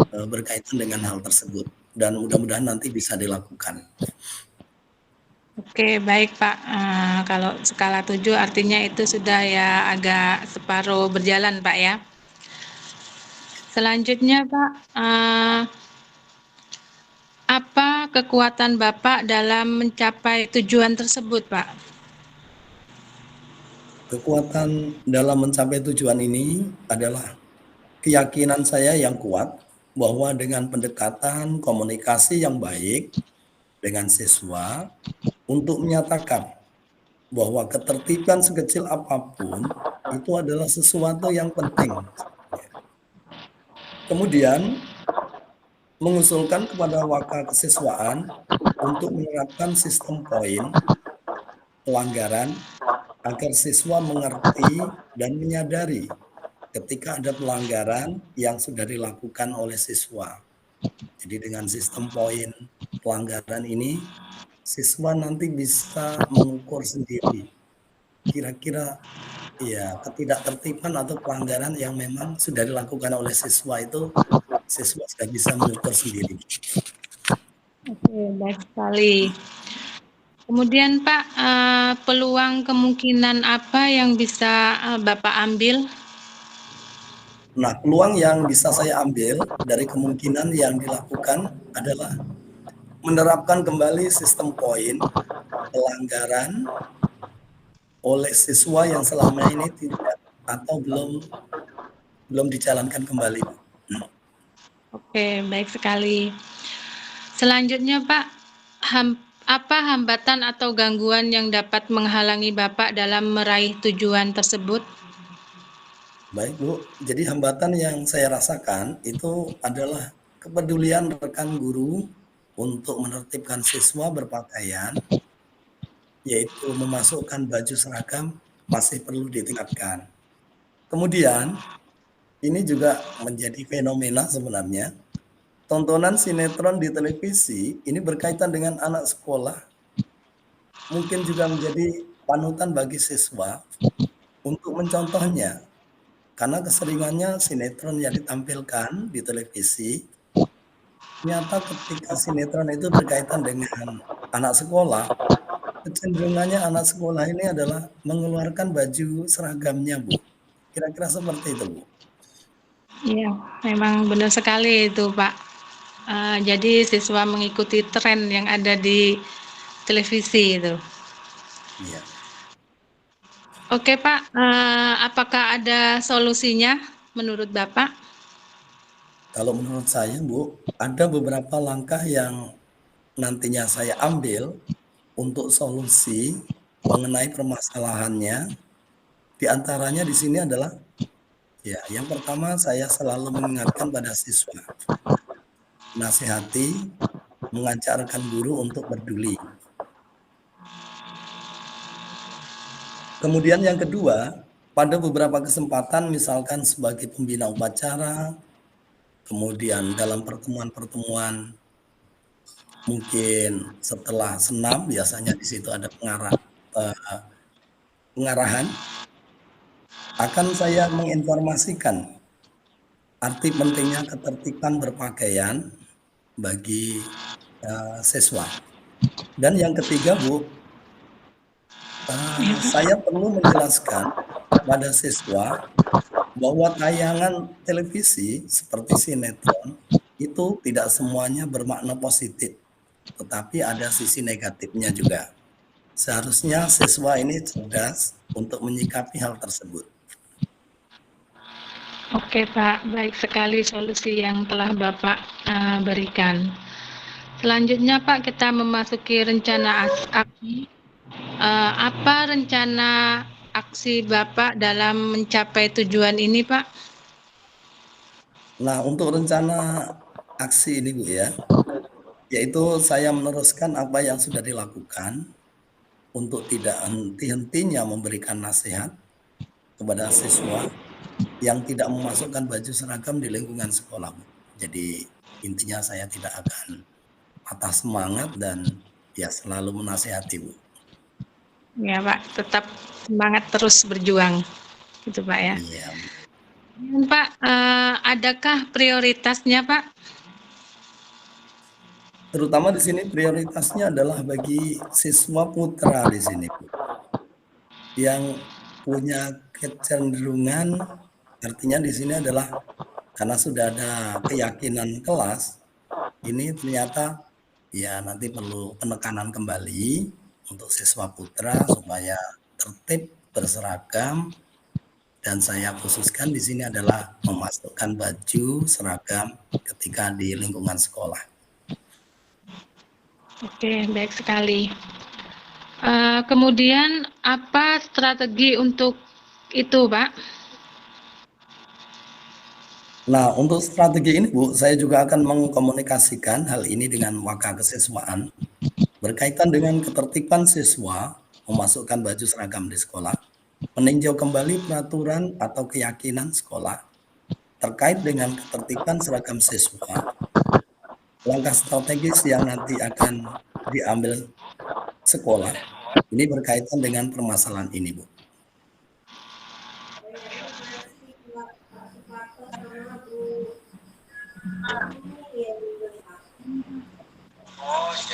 berkaitan dengan hal tersebut dan mudah-mudahan nanti bisa dilakukan. Oke, baik Pak. Kalau skala 7 artinya itu sudah ya agak separuh berjalan Pak ya. Selanjutnya Pak, apa kekuatan Bapak dalam mencapai tujuan tersebut Pak? Kekuatan dalam mencapai tujuan ini adalah keyakinan saya yang kuat bahwa dengan pendekatan komunikasi yang baik dengan siswa untuk menyatakan bahwa ketertiban sekecil apapun itu adalah sesuatu yang penting. Kemudian mengusulkan kepada waka kesiswaan untuk menerapkan sistem poin pelanggaran agar siswa mengerti dan menyadari ketika ada pelanggaran yang sudah dilakukan oleh siswa. Jadi dengan sistem poin pelanggaran ini, siswa nanti bisa mengukur sendiri kira-kira ya ketidaktertiban atau pelanggaran yang memang sudah dilakukan oleh siswa itu siswa sudah bisa mengukur sendiri. Oke, baik sekali. Kemudian Pak, peluang kemungkinan apa yang bisa Bapak ambil? Nah, peluang yang bisa saya ambil dari kemungkinan yang dilakukan adalah menerapkan kembali sistem poin pelanggaran oleh siswa yang selama ini tidak atau belum dijalankan kembali. Oke, baik sekali. Selanjutnya Pak, apa hambatan atau gangguan yang dapat menghalangi Bapak dalam meraih tujuan tersebut? Baik Bu, jadi hambatan yang saya rasakan itu adalah kepedulian rekan guru untuk menertibkan siswa berpakaian, yaitu memasukkan baju seragam masih perlu ditingkatkan. Kemudian, ini juga menjadi fenomena sebenarnya, tontonan sinetron di televisi ini berkaitan dengan anak sekolah, mungkin juga menjadi panutan bagi siswa untuk mencontohnya. Karena keseringannya sinetron yang ditampilkan di televisi, ternyata ketika sinetron itu berkaitan dengan anak sekolah, kecenderungannya anak sekolah ini adalah mengeluarkan baju seragamnya, Bu. Kira-kira seperti itu, Bu. Iya, memang benar sekali itu Pak. Jadi siswa mengikuti tren yang ada di televisi itu. Iya. Oke Pak, apakah ada solusinya menurut Bapak? Kalau menurut saya, Bu, ada beberapa langkah yang nantinya saya ambil untuk solusi mengenai permasalahannya. Di antaranya di sini adalah, ya, yang pertama saya selalu mengingatkan pada siswa, nasihati, mengajarkan guru untuk peduli. Kemudian yang kedua, pada beberapa kesempatan misalkan sebagai pembina upacara, kemudian dalam pertemuan-pertemuan mungkin setelah senam, biasanya di situ ada pengarahan, akan saya menginformasikan arti pentingnya ketertiban berpakaian bagi siswa. Dan yang ketiga, Bu, saya perlu menjelaskan pada siswa bahwa tayangan televisi seperti sinetron itu tidak semuanya bermakna positif, tetapi ada sisi negatifnya juga. Seharusnya siswa ini cerdas untuk menyikapi hal tersebut. Oke Pak, baik sekali solusi yang telah Bapak berikan. Selanjutnya Pak, kita memasuki rencana aksi. Apa rencana aksi Bapak dalam mencapai tujuan ini Pak? Nah, untuk rencana aksi ini Bu ya, yaitu saya meneruskan apa yang sudah dilakukan untuk tidak henti-hentinya memberikan nasihat kepada siswa yang tidak memasukkan baju seragam di lingkungan sekolah, Bu. Jadi intinya saya tidak akan patah semangat dan ya selalu menasihati, Bu. Ya Pak, tetap semangat terus berjuang, gitu Pak ya. Iya. Dan, Pak, adakah prioritasnya Pak? Terutama di sini prioritasnya adalah bagi siswa putra di sini, Bu, yang punya kecenderungan, artinya di sini adalah karena sudah ada keyakinan kelas, ini ternyata ya nanti perlu penekanan kembali untuk siswa putra supaya tertib berseragam, dan saya khususkan di sini adalah memasukkan baju seragam ketika di lingkungan sekolah. Oke, baik sekali. Kemudian apa strategi untuk itu, Pak? Nah, untuk strategi ini, Bu, saya juga akan mengkomunikasikan hal ini dengan Waka Kesiswaan berkaitan dengan ketertiban siswa memasukkan baju seragam di sekolah, meninjau kembali peraturan atau keyakinan sekolah terkait dengan ketertiban seragam siswa, langkah strategis yang nanti akan diambil sekolah. Ini berkaitan dengan permasalahan ini, Bu.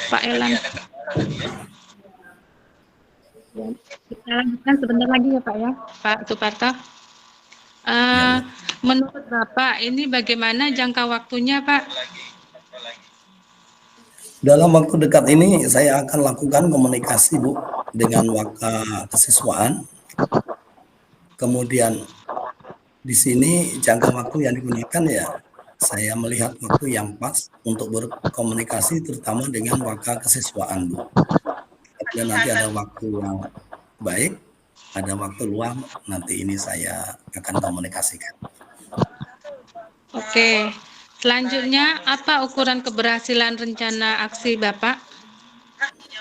Pak Elan. Kita lanjutkan sebentar lagi ya Pak ya, Pak Suparto. Menurut Bapak, ini bagaimana jangka waktunya Pak? Dalam waktu dekat ini saya akan lakukan komunikasi, Bu, dengan Waka Kesiswaan. Kemudian di sini jangka waktu yang digunakan ya saya melihat waktu yang pas untuk berkomunikasi terutama dengan Waka Kesiswaan, Bu. Dan nanti ada waktu yang baik, ada waktu luang, nanti ini saya akan komunikasikan. Oke. Selanjutnya, apa ukuran keberhasilan rencana aksi Bapak?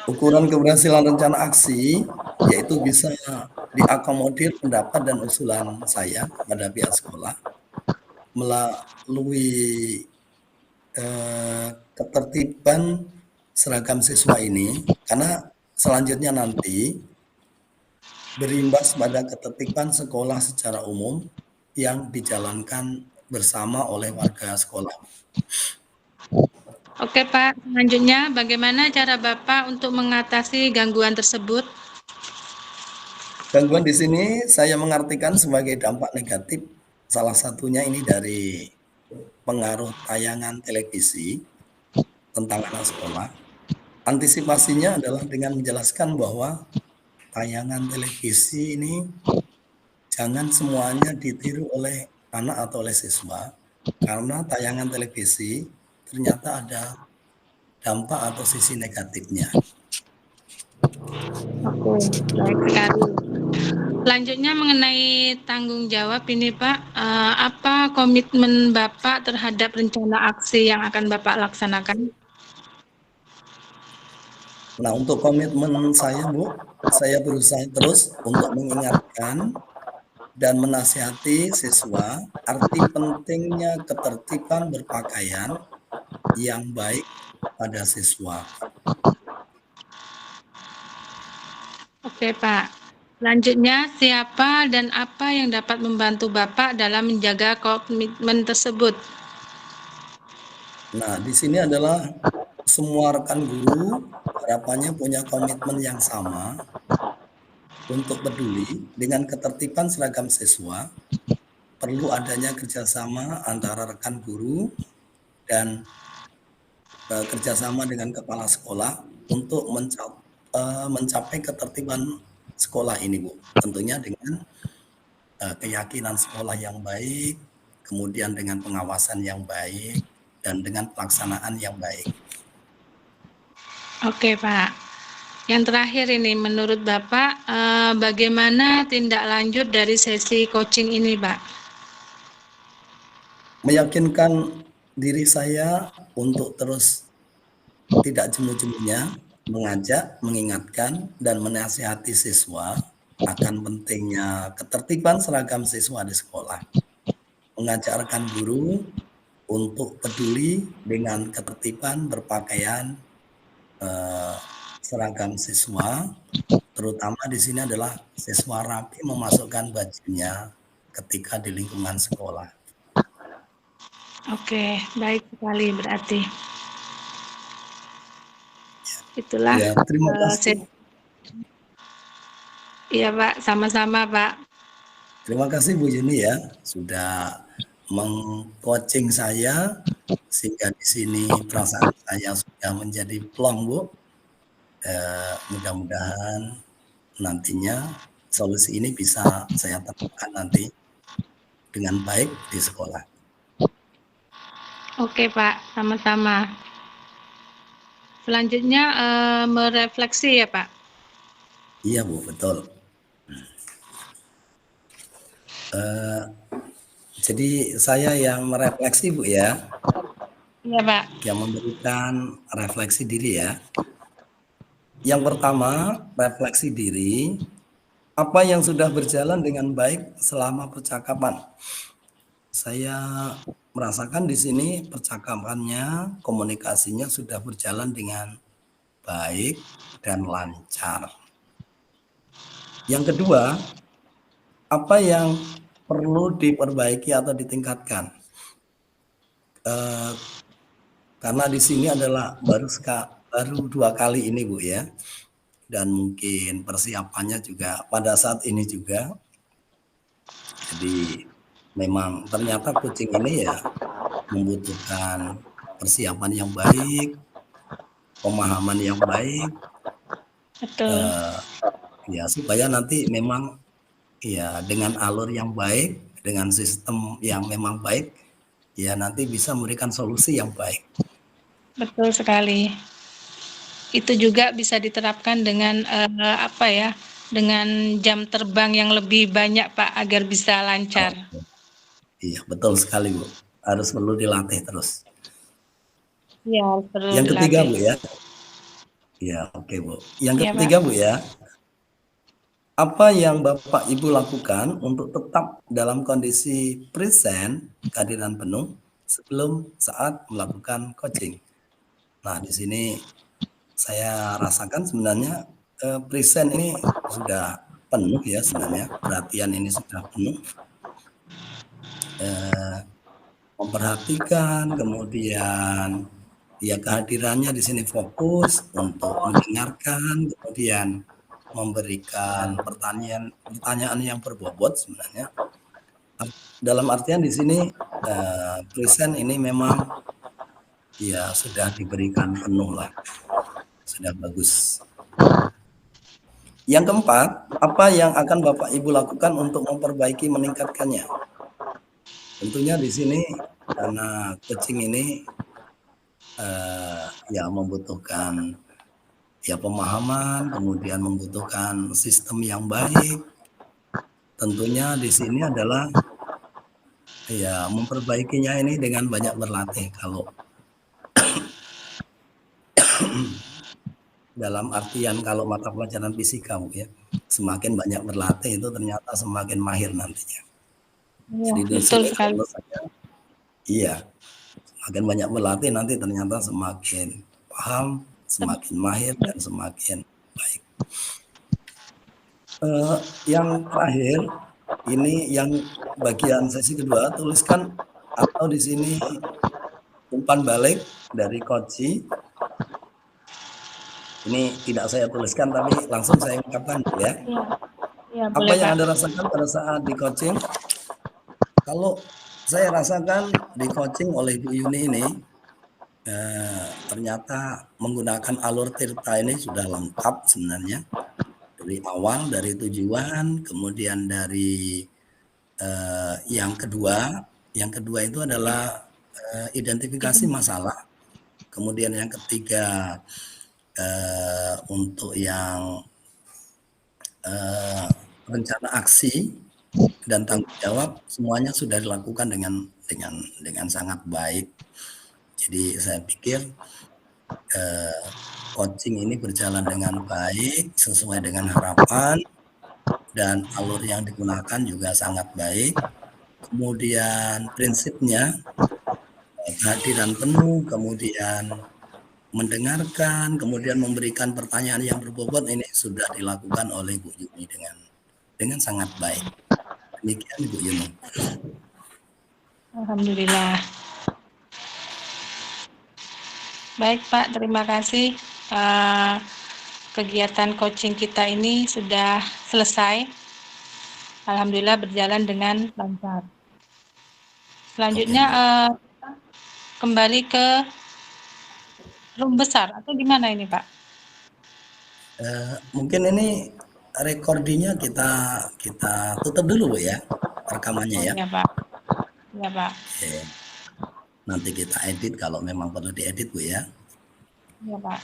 Ukuran keberhasilan rencana aksi yaitu bisa diakomodir pendapat dan usulan saya kepada pihak sekolah melalui ketertiban seragam siswa ini, karena selanjutnya nanti berimbas pada ketertiban sekolah secara umum yang dijalankan bersama oleh warga sekolah. Oke Pak, selanjutnya bagaimana cara Bapak untuk mengatasi gangguan tersebut? Gangguan di sini saya mengartikan sebagai dampak negatif, salah satunya ini dari pengaruh tayangan televisi tentang anak sekolah. Antisipasinya adalah dengan menjelaskan bahwa tayangan televisi ini jangan semuanya ditiru oleh anak atau oleh siswa, karena tayangan televisi ternyata ada dampak atau sisi negatifnya. Baik sekali. Selanjutnya mengenai tanggung jawab ini Pak, apa komitmen Bapak terhadap rencana aksi yang akan Bapak laksanakan? Nah, untuk komitmen saya, Bu, saya berusaha terus untuk mengingatkan dan menasihati siswa arti pentingnya ketertiban berpakaian yang baik pada siswa. Oke Pak. Selanjutnya, siapa dan apa yang dapat membantu Bapak dalam menjaga komitmen tersebut? Nah, di sini adalah semua rekan guru harapannya punya komitmen yang sama untuk peduli dengan ketertiban seragam siswa. Perlu adanya kerjasama antara rekan guru dan kerjasama dengan kepala sekolah untuk mencapai ketertiban sekolah ini, Bu. Tentunya dengan keyakinan sekolah yang baik, kemudian dengan pengawasan yang baik, dan dengan pelaksanaan yang baik. Oke Pak. Yang terakhir ini, menurut Bapak, bagaimana tindak lanjut dari sesi coaching ini, Pak? Meyakinkan diri saya untuk terus tidak jemu-jemunya mengajak, mengingatkan, dan menasihati siswa akan pentingnya ketertiban seragam siswa di sekolah. Mengajak rekan guru untuk peduli dengan ketertiban berpakaian seragam siswa, terutama di sini adalah siswa rapi memasukkan bajunya ketika di lingkungan sekolah. Oke, baik sekali berarti. Itulah. Ya, terima kasih. Iya Pak, sama-sama Pak. Terima kasih Bu Yuni ya, sudah meng-coaching saya sehingga di sini perasaan saya sudah menjadi plong, Bu. Mudah-mudahan nantinya solusi ini bisa saya terapkan nanti dengan baik di sekolah. Oke Pak, sama-sama. Selanjutnya merefleksi ya Pak. Iya Bu, betul. Jadi saya yang merefleksi Bu ya. Iya Pak. Yang memberikan refleksi diri ya. Yang pertama, refleksi diri. Apa yang sudah berjalan dengan baik selama percakapan? Saya merasakan di sini percakapannya, komunikasinya sudah berjalan dengan baik dan lancar. Yang kedua, apa yang perlu diperbaiki atau ditingkatkan? Karena di sini adalah baru 2 kali ini Bu ya, dan mungkin persiapannya juga pada saat ini juga. Jadi memang ternyata coaching ini ya membutuhkan persiapan yang baik, pemahaman yang baik, Betul. ya supaya nanti memang ya dengan alur yang baik, dengan sistem yang memang baik, ya nanti bisa memberikan solusi yang baik. Betul sekali. Itu juga bisa diterapkan dengan apa ya? Dengan jam terbang yang lebih banyak Pak agar bisa lancar. Iya, betul sekali Bu. Harus perlu dilatih terus. Iya, perlu Yang ketiga dilatih. Bu ya. Ya, oke Bu. Yang Iya, ketiga Pak. Bu ya. Apa yang Bapak Ibu lakukan untuk tetap dalam kondisi present, kehadiran penuh sebelum saat melakukan coaching? Nah, di sini saya rasakan sebenarnya present ini sudah penuh ya sebenarnya, perhatian ini sudah penuh. Memperhatikan, kemudian ya kehadirannya di sini fokus untuk mendengarkan, kemudian memberikan pertanyaan yang berbobot sebenarnya. Dalam artian di sini present ini memang ya sudah diberikan penuh lah, sudah bagus. Yang keempat, apa yang akan Bapak Ibu lakukan untuk memperbaiki meningkatkannya? Tentunya di sini karena coaching ini ya membutuhkan ya pemahaman, kemudian membutuhkan sistem yang baik. Tentunya di sini adalah ya memperbaikinya ini dengan banyak berlatih. Kalau dalam artian kalau mata pelajaran fisika, Bu, ya, semakin banyak berlatih itu ternyata semakin mahir nantinya. Iya, Jadi di betul sini sekali. menurut saya, iya, semakin banyak berlatih nanti ternyata semakin paham, semakin mahir dan semakin baik. Yang terakhir ini yang bagian sesi kedua, tuliskan atau di sini umpan balik dari Koji. Ini tidak saya tuliskan tapi langsung saya ungkapkan ya. Iya, iya Apa boleh yang Pak. Anda rasakan pada saat di coaching? Kalau saya rasakan di coaching oleh Bu Yuni ini, ternyata menggunakan alur Tirta ini sudah lengkap sebenarnya. Dari awal, dari tujuan, kemudian dari yang kedua itu adalah identifikasi masalah. Kemudian yang ketiga untuk yang rencana aksi dan tanggung jawab semuanya sudah dilakukan dengan sangat baik. Jadi saya pikir coaching ini berjalan dengan baik sesuai dengan harapan dan alur yang digunakan juga sangat baik. Kemudian prinsipnya kehadiran penuh, kemudian mendengarkan, kemudian memberikan pertanyaan yang berbobot ini sudah dilakukan oleh Bu Yuni dengan sangat baik. Demikian Bu Yuni. Alhamdulillah. Baik Pak, terima kasih. Kegiatan coaching kita ini sudah selesai. Alhamdulillah berjalan dengan lancar. Selanjutnya kembali ke room besar atau gimana ini Pak? Mungkin ini recordingnya kita tutup dulu Bu ya, rekamannya ya. Iya Pak. Iya Pak. Oke. Nanti kita edit kalau memang perlu diedit Bu ya. Iya Pak.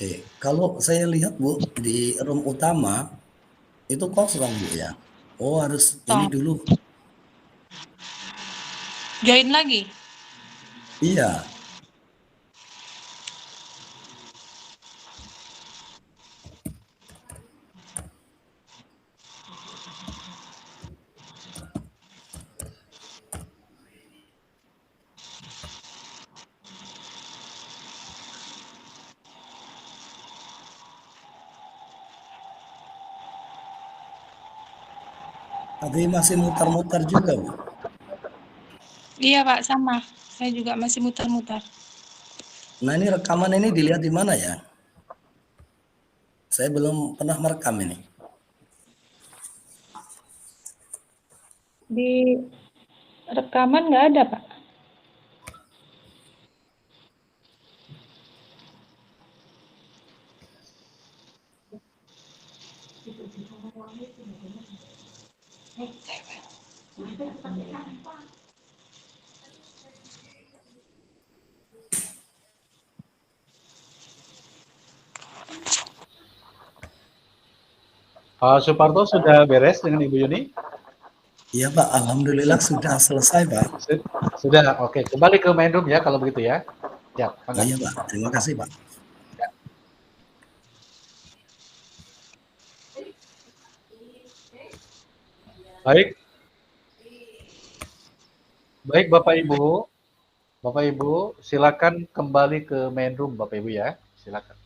Oke, kalau saya lihat Bu di room utama itu kosong Bu ya. Oh harus ini dulu. Join lagi? Iya. Tapi masih muter-muter juga Bu. Iya Pak, sama. Saya juga masih muter-muter. Nah ini rekaman ini dilihat di mana ya? Saya belum pernah merekam ini. Di rekaman nggak ada Pak. Pak Suparto sudah beres dengan Ibu Yuni? Iya Pak, alhamdulillah sudah selesai Pak. Sudah, oke. Kembali ke main room ya kalau begitu ya. Ya, Oh, iya Pak, terima kasih Pak. Baik. Baik Bapak Ibu, silakan kembali ke main room Bapak Ibu ya. Silakan.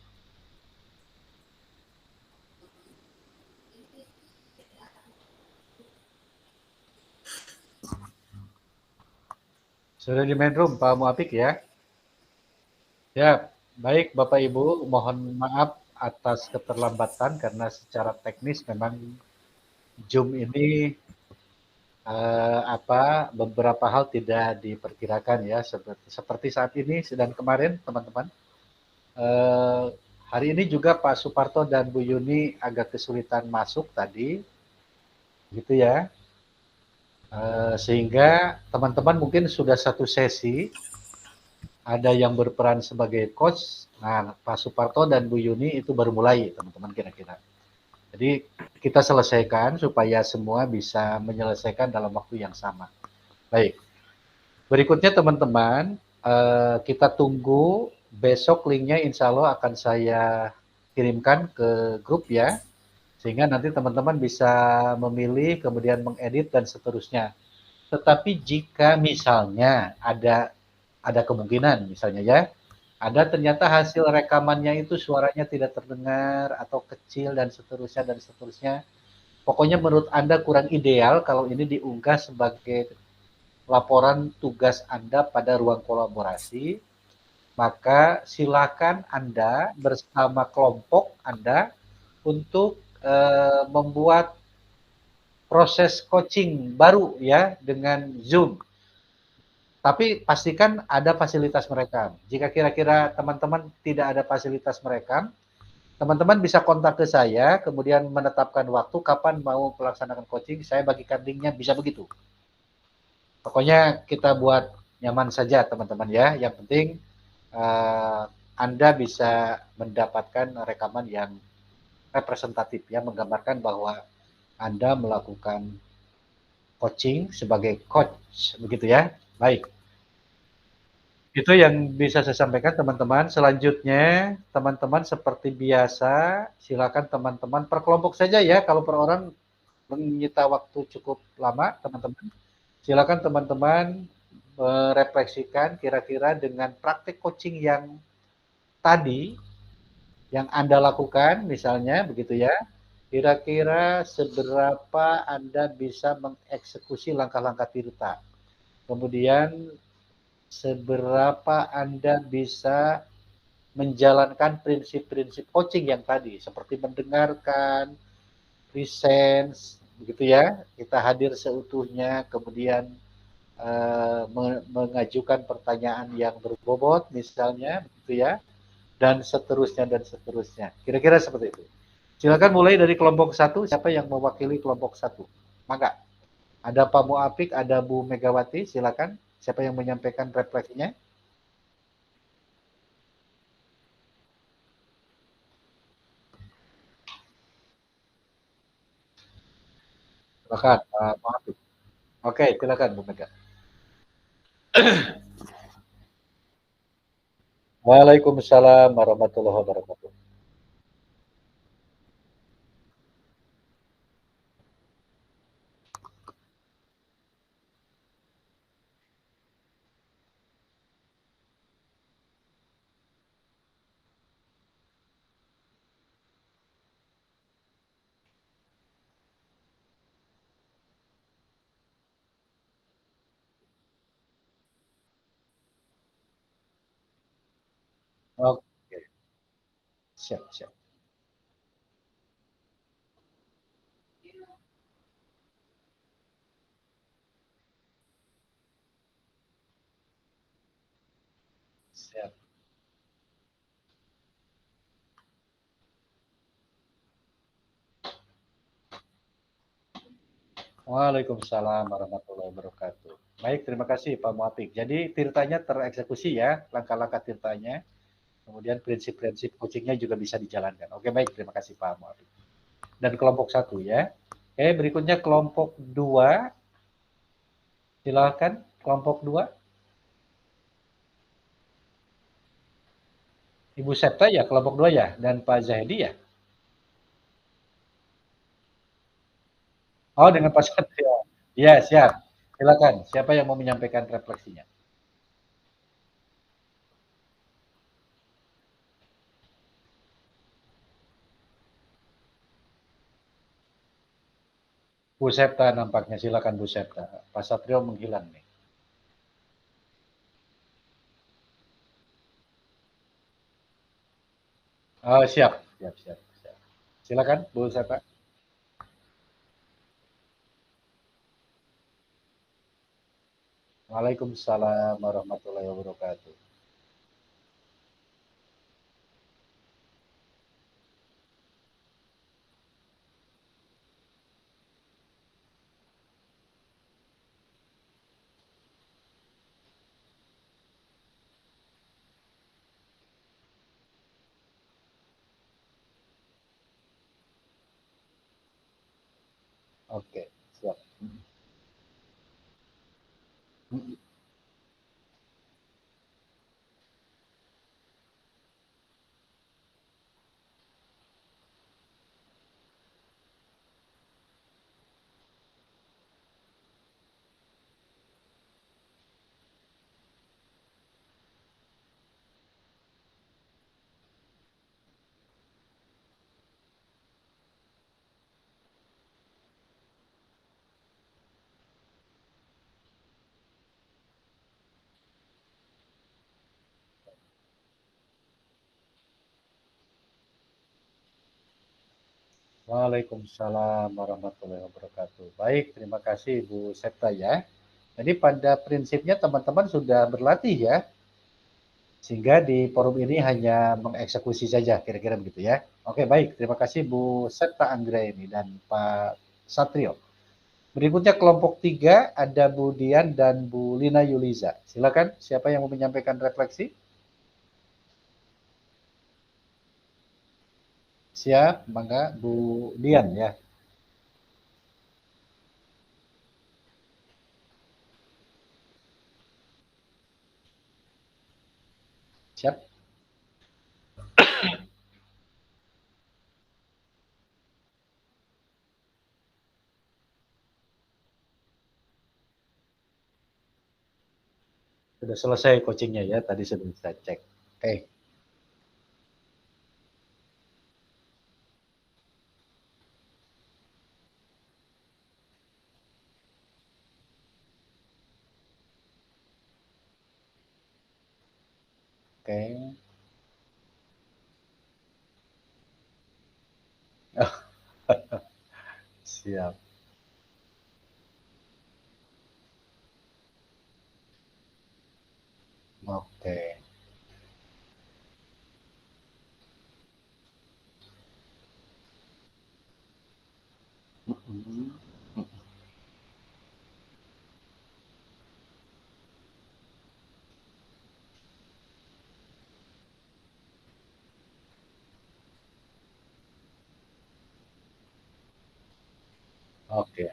Sudah di main room Pak Muapik ya. Ya, baik Bapak Ibu, mohon maaf atas keterlambatan karena secara teknis memang Zoom ini beberapa hal tidak diperkirakan ya, seperti saat ini dan kemarin teman-teman. Hari ini juga Pak Suparto dan Bu Yuni agak kesulitan masuk tadi, gitu ya. Sehingga teman-teman mungkin sudah satu sesi, ada yang berperan sebagai coach. Nah, Pak Suparto dan Bu Yuni itu baru mulai, teman-teman kira-kira. Jadi kita selesaikan supaya semua bisa menyelesaikan dalam waktu yang sama. Baik. Berikutnya teman-teman, kita tunggu besok linknya insya Allah akan saya kirimkan ke grup ya. Sehingga nanti teman-teman bisa memilih, kemudian mengedit dan seterusnya. Tetapi jika misalnya ada kemungkinan misalnya ya, ada ternyata hasil rekamannya itu suaranya tidak terdengar atau kecil dan seterusnya dan seterusnya. Pokoknya menurut Anda kurang ideal kalau ini diunggah sebagai laporan tugas Anda pada ruang kolaborasi, maka silakan Anda bersama kelompok Anda untuk membuat proses coaching baru ya dengan Zoom. Tapi pastikan ada fasilitas merekam. Jika kira-kira teman-teman tidak ada fasilitas merekam, teman-teman bisa kontak ke saya, kemudian menetapkan waktu kapan mau melaksanakan coaching, saya bagikan linknya, bisa begitu. Pokoknya kita buat nyaman saja teman-teman ya. Yang penting Anda bisa mendapatkan rekaman yang representatif ya, menggambarkan bahwa Anda melakukan coaching sebagai coach, begitu ya. Baik. Itu yang bisa saya sampaikan teman-teman. Selanjutnya, teman-teman seperti biasa, silakan teman-teman per kelompok saja ya. Kalau per orang menyita waktu cukup lama, teman-teman. Silakan teman-teman merefleksikan kira-kira dengan praktik coaching yang tadi, yang Anda lakukan, misalnya begitu ya. Kira-kira seberapa Anda bisa mengeksekusi langkah-langkah Tirta. Kemudian seberapa Anda bisa menjalankan prinsip-prinsip coaching yang tadi, seperti mendengarkan, presence, begitu ya, kita hadir seutuhnya, kemudian mengajukan pertanyaan yang berbobot, misalnya, begitu ya, dan seterusnya, dan seterusnya. Kira-kira seperti itu. Silakan mulai dari kelompok satu, siapa yang mewakili kelompok satu? Maka, ada Pak Muapik, ada Bu Megawati, silakan. Siapa yang menyampaikan refleksinya? Silakan, Pak Muapik. Oke, silakan Bu Mega. Waalaikumsalam warahmatullahi wabarakatuh. Oke, siap, siap. Siap. Waalaikumsalam warahmatullahi wabarakatuh. Baik, terima kasih Pak Muapik. Jadi tirtanya tereksekusi ya, langkah-langkah tirtanya. Kemudian prinsip-prinsip coachingnya juga bisa dijalankan. Oke, baik, terima kasih Pak Muapik. Dan kelompok satu ya. Oke, berikutnya kelompok dua. Silakan kelompok dua. Ibu Septa ya, kelompok dua ya, dan Pak Zahedi ya. Oh, dengan Pak Satrio. Iya, siap. Silakan. Siapa yang mau menyampaikan refleksinya? Bu Septa nampaknya. Silakan Bu Septa. Pak Satrio menghilang nih. Oh, siap. Siap, siap, siap. Silakan Bu Septa. Waalaikumsalam warahmatullahi wabarakatuh. Oke, siap. Mhm. Waalaikumsalam warahmatullahi wabarakatuh. Baik, terima kasih Bu Septa ya. Jadi pada prinsipnya teman-teman sudah berlatih ya, sehingga di forum ini hanya mengeksekusi saja, kira-kira begitu ya. Oke, baik. Terima kasih Bu Septa Anggraini dan Pak Satrio. Berikutnya kelompok 3 ada Bu Dian dan Bu Lina Yuliza. Silakan, siapa yang mau menyampaikan refleksi? Siap, mangga Bu Dian ya. Siap. Sudah selesai coachingnya ya, tadi sudah saya cek. Oke. Oke. Siap. Oke. Mhm. Oke.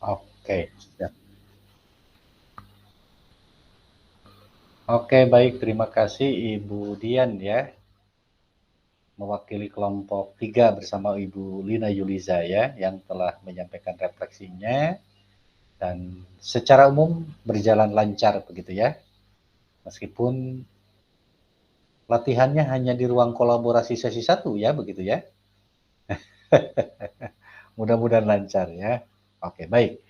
Oke. Siap. Oke, baik. Terima kasih Ibu Dian ya, mewakili kelompok 3 bersama Ibu Lina Yuliza ya, yang telah menyampaikan refleksinya dan secara umum berjalan lancar begitu ya. Meskipun latihannya hanya di ruang kolaborasi sesi 1 ya, begitu ya. Mudah-mudahan lancar ya. Oke, baik.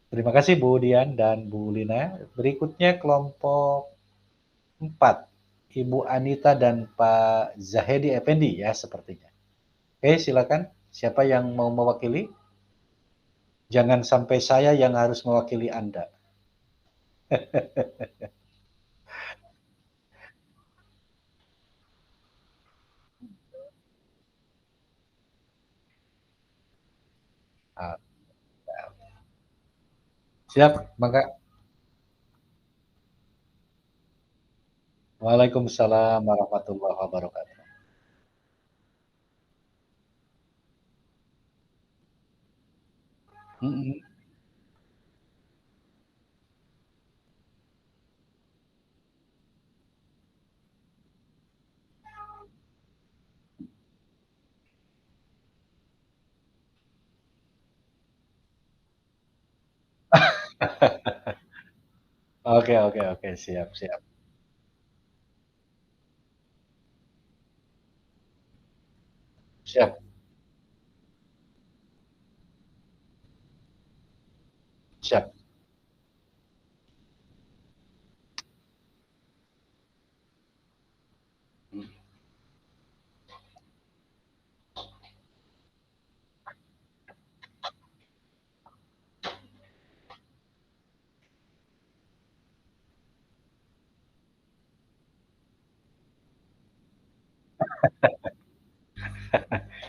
Terima kasih Bu Dian dan Bu Lina. Berikutnya kelompok 4. Ibu Anita dan Pak Zahedi Effendi ya sepertinya. Oke, silakan. Siapa yang mau mewakili? Jangan sampai saya yang harus mewakili Anda. Ah, siap, maka. Waalaikumsalam warahmatullahi wabarakatuh. Mm-mm. Oke, oke, oke, siap, siap, siap. Siap.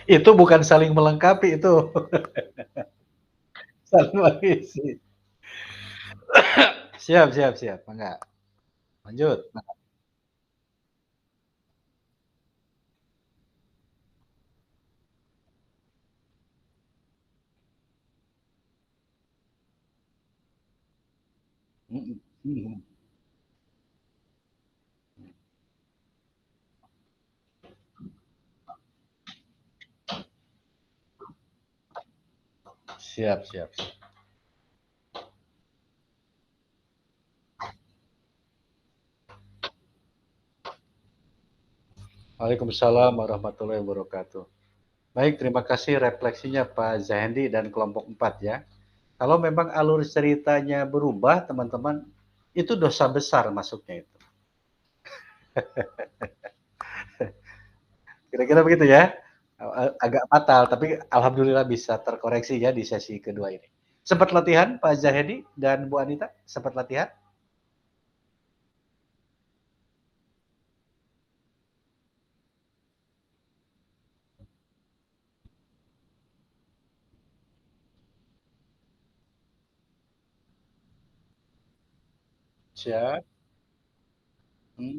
Itu bukan saling melengkapi itu, saling mengisi. Siap, siap, siap. Enggak. Lanjut. Mhm, mhm. Siap, siap. Waalaikumsalam warahmatullahi wabarakatuh. Baik, terima kasih refleksinya Pak Zahendi dan kelompok 4 ya. Kalau memang alur ceritanya berubah, teman-teman, itu dosa besar masuknya itu. Kira-kira begitu ya. Agak fatal, tapi alhamdulillah bisa terkoreksi ya di sesi kedua ini. Sempat latihan Pak Zahendi dan Bu Anita? Sempat latihan? Siap. Hmm,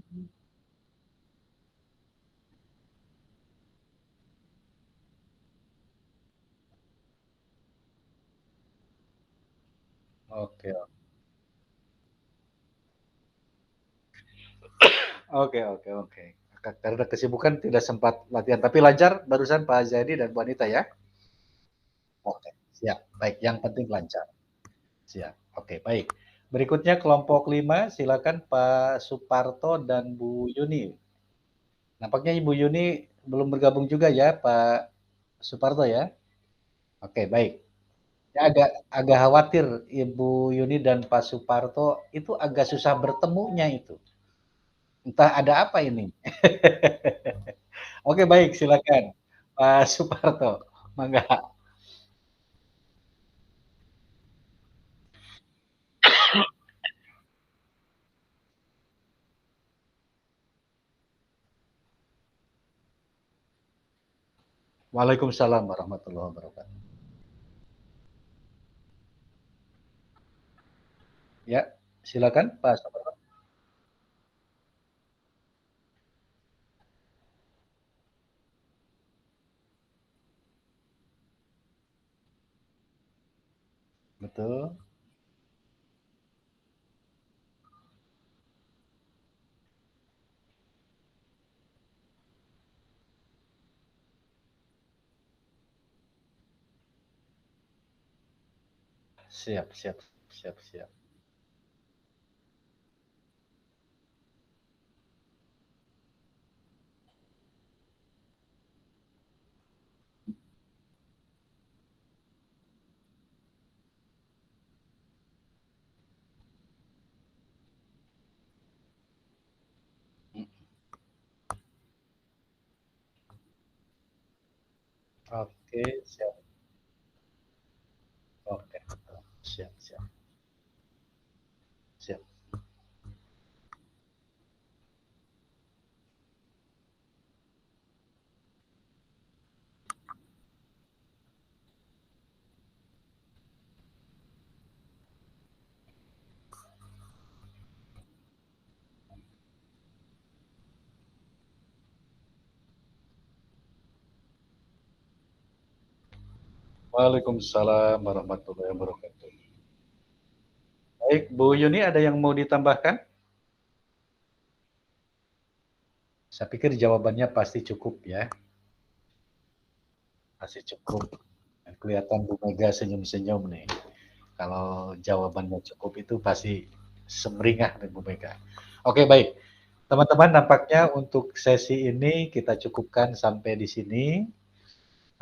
oke, oke, oke, oke. Karena kesibukan tidak sempat latihan, tapi lancar barusan Pak Zaidi dan Bu Anita ya? Oke, siap. Baik, yang penting lancar. Siap. Oke, baik. Berikutnya kelompok 5, silakan Pak Suparto dan Bu Yuni. Nampaknya Ibu Yuni belum bergabung juga ya, Pak Suparto ya? Oke, baik. Saya agak khawatir Ibu Yuni dan Pak Suparto itu agak susah bertemunya itu. Entah ada apa ini. Oke, baik, silakan Pak Suparto. Mangga. Waalaikumsalam warahmatullahi wabarakatuh. Ya, silakan Pak Suparto. Betul. Siap, siap, siap, siap. Oke, siap. Oke, siap, siap, siap. Waalaikumsalam warahmatullahi wabarakatuh. Baik, Bu Yuni ada yang mau ditambahkan? Saya pikir jawabannya pasti cukup ya. Pasti cukup. Kelihatan Bu Mega senyum-senyum nih. Kalau jawabannya cukup itu pasti semeringah nih Bu Mega. Oke, baik. Teman-teman, nampaknya untuk sesi ini kita cukupkan sampai di sini.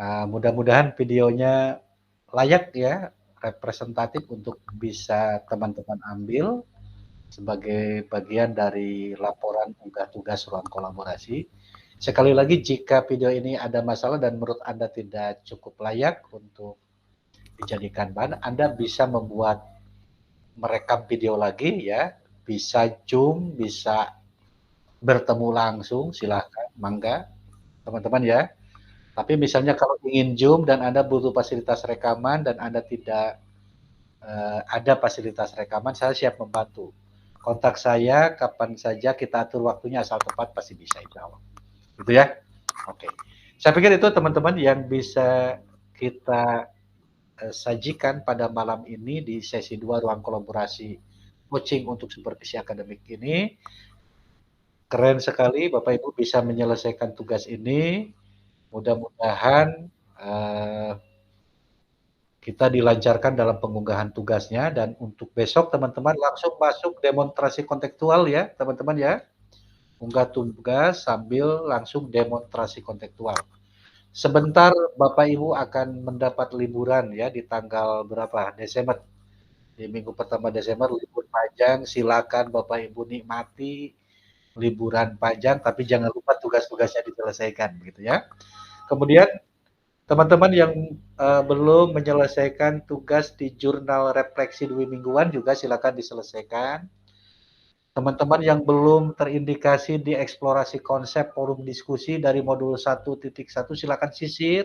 Mudah-mudahan videonya layak ya, representatif untuk bisa teman-teman ambil sebagai bagian dari laporan unggah tugas ruang kolaborasi. Sekali lagi, jika video ini ada masalah dan menurut Anda tidak cukup layak untuk dijadikan bahan, Anda bisa merekam video lagi ya, bisa Zoom, bisa bertemu langsung, silahkan, mangga, teman-teman ya. Tapi misalnya kalau ingin Zoom dan Anda butuh fasilitas rekaman dan Anda tidak ada fasilitas rekaman, saya siap membantu. kontak saya kapan saja, kita atur waktunya asal tepat pasti bisa, insya Allah. Gitu ya. Oke. Saya pikir itu teman-teman yang bisa kita sajikan pada malam ini di sesi 2 ruang kolaborasi coaching untuk supervisi akademik ini. Keren sekali Bapak Ibu bisa menyelesaikan tugas ini. Mudah-mudahan kita dilancarkan dalam pengunggahan tugasnya, dan untuk besok teman-teman langsung masuk demonstrasi kontekstual ya teman-teman ya. Unggah tugas sambil langsung demonstrasi kontekstual. Sebentar Bapak Ibu akan mendapat liburan ya di tanggal berapa? Desember. Di minggu pertama Desember libur panjang, silakan Bapak Ibu nikmati liburan panjang, tapi jangan lupa tugas-tugasnya diselesaikan begitu ya. Kemudian teman-teman yang belum menyelesaikan tugas di jurnal refleksi 2 mingguan juga silakan diselesaikan. Teman-teman yang belum terindikasi di eksplorasi konsep forum diskusi dari modul 1.1 silakan sisir.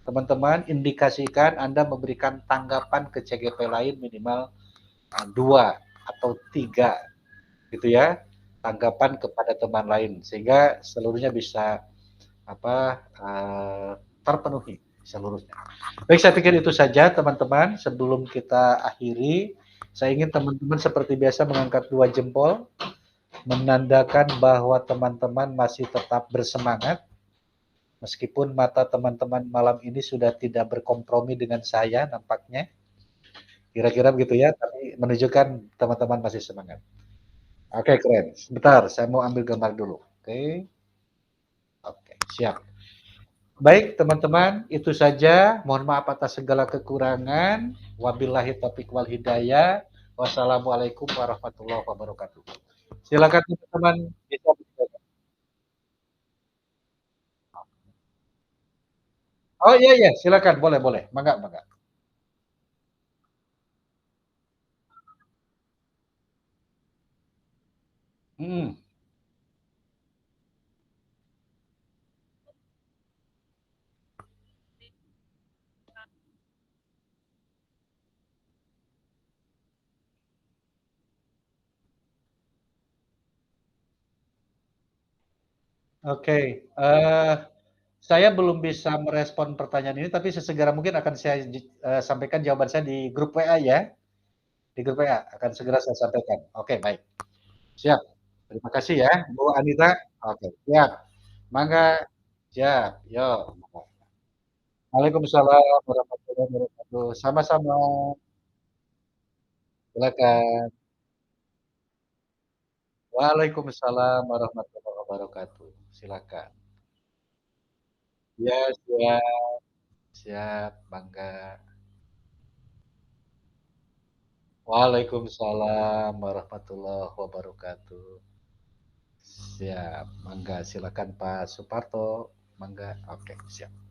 Teman-teman indikasikan Anda memberikan tanggapan ke CGP lain minimal 2 atau 3 gitu ya, tanggapan kepada teman lain sehingga seluruhnya bisa terpenuhi seluruhnya. Baik, saya pikir itu saja teman-teman. Sebelum kita akhiri, saya ingin teman-teman seperti biasa mengangkat 2 jempol, menandakan bahwa teman-teman masih tetap bersemangat, meskipun mata teman-teman malam ini sudah tidak berkompromi dengan saya nampaknya. Kira-kira begitu ya, tapi menunjukkan teman-teman masih semangat. Oke, keren. Sebentar, saya mau ambil gambar dulu. Oke, siap. Baik, teman-teman, itu saja. Mohon maaf atas segala kekurangan. Wabillahi taufiq wal hidayah. Wassalamualaikum warahmatullahi wabarakatuh. Silakan teman-teman bisa bertanya. Oh iya iya, silakan, boleh boleh. Mangga mangga. Hmm. Oke, saya belum bisa merespon pertanyaan ini, tapi sesegera mungkin akan saya sampaikan jawaban saya di grup WA ya. Di grup WA akan segera saya sampaikan. Oke, baik. Siap. Terima kasih ya, Bu Anita. Oke, siap. Mangga. Siap. Yuk. Waalaikumsalam warahmatullahi wabarakatuh. Sama-sama. Silakan. Waalaikumsalam warahmatullahi wabarakatuh. Silakan. Ya, siap. Siap, Bangga. Waalaikumsalam warahmatullahi wabarakatuh. Siap, Mangga. Silakan Pak Suparto. Mangga. Oke, siap.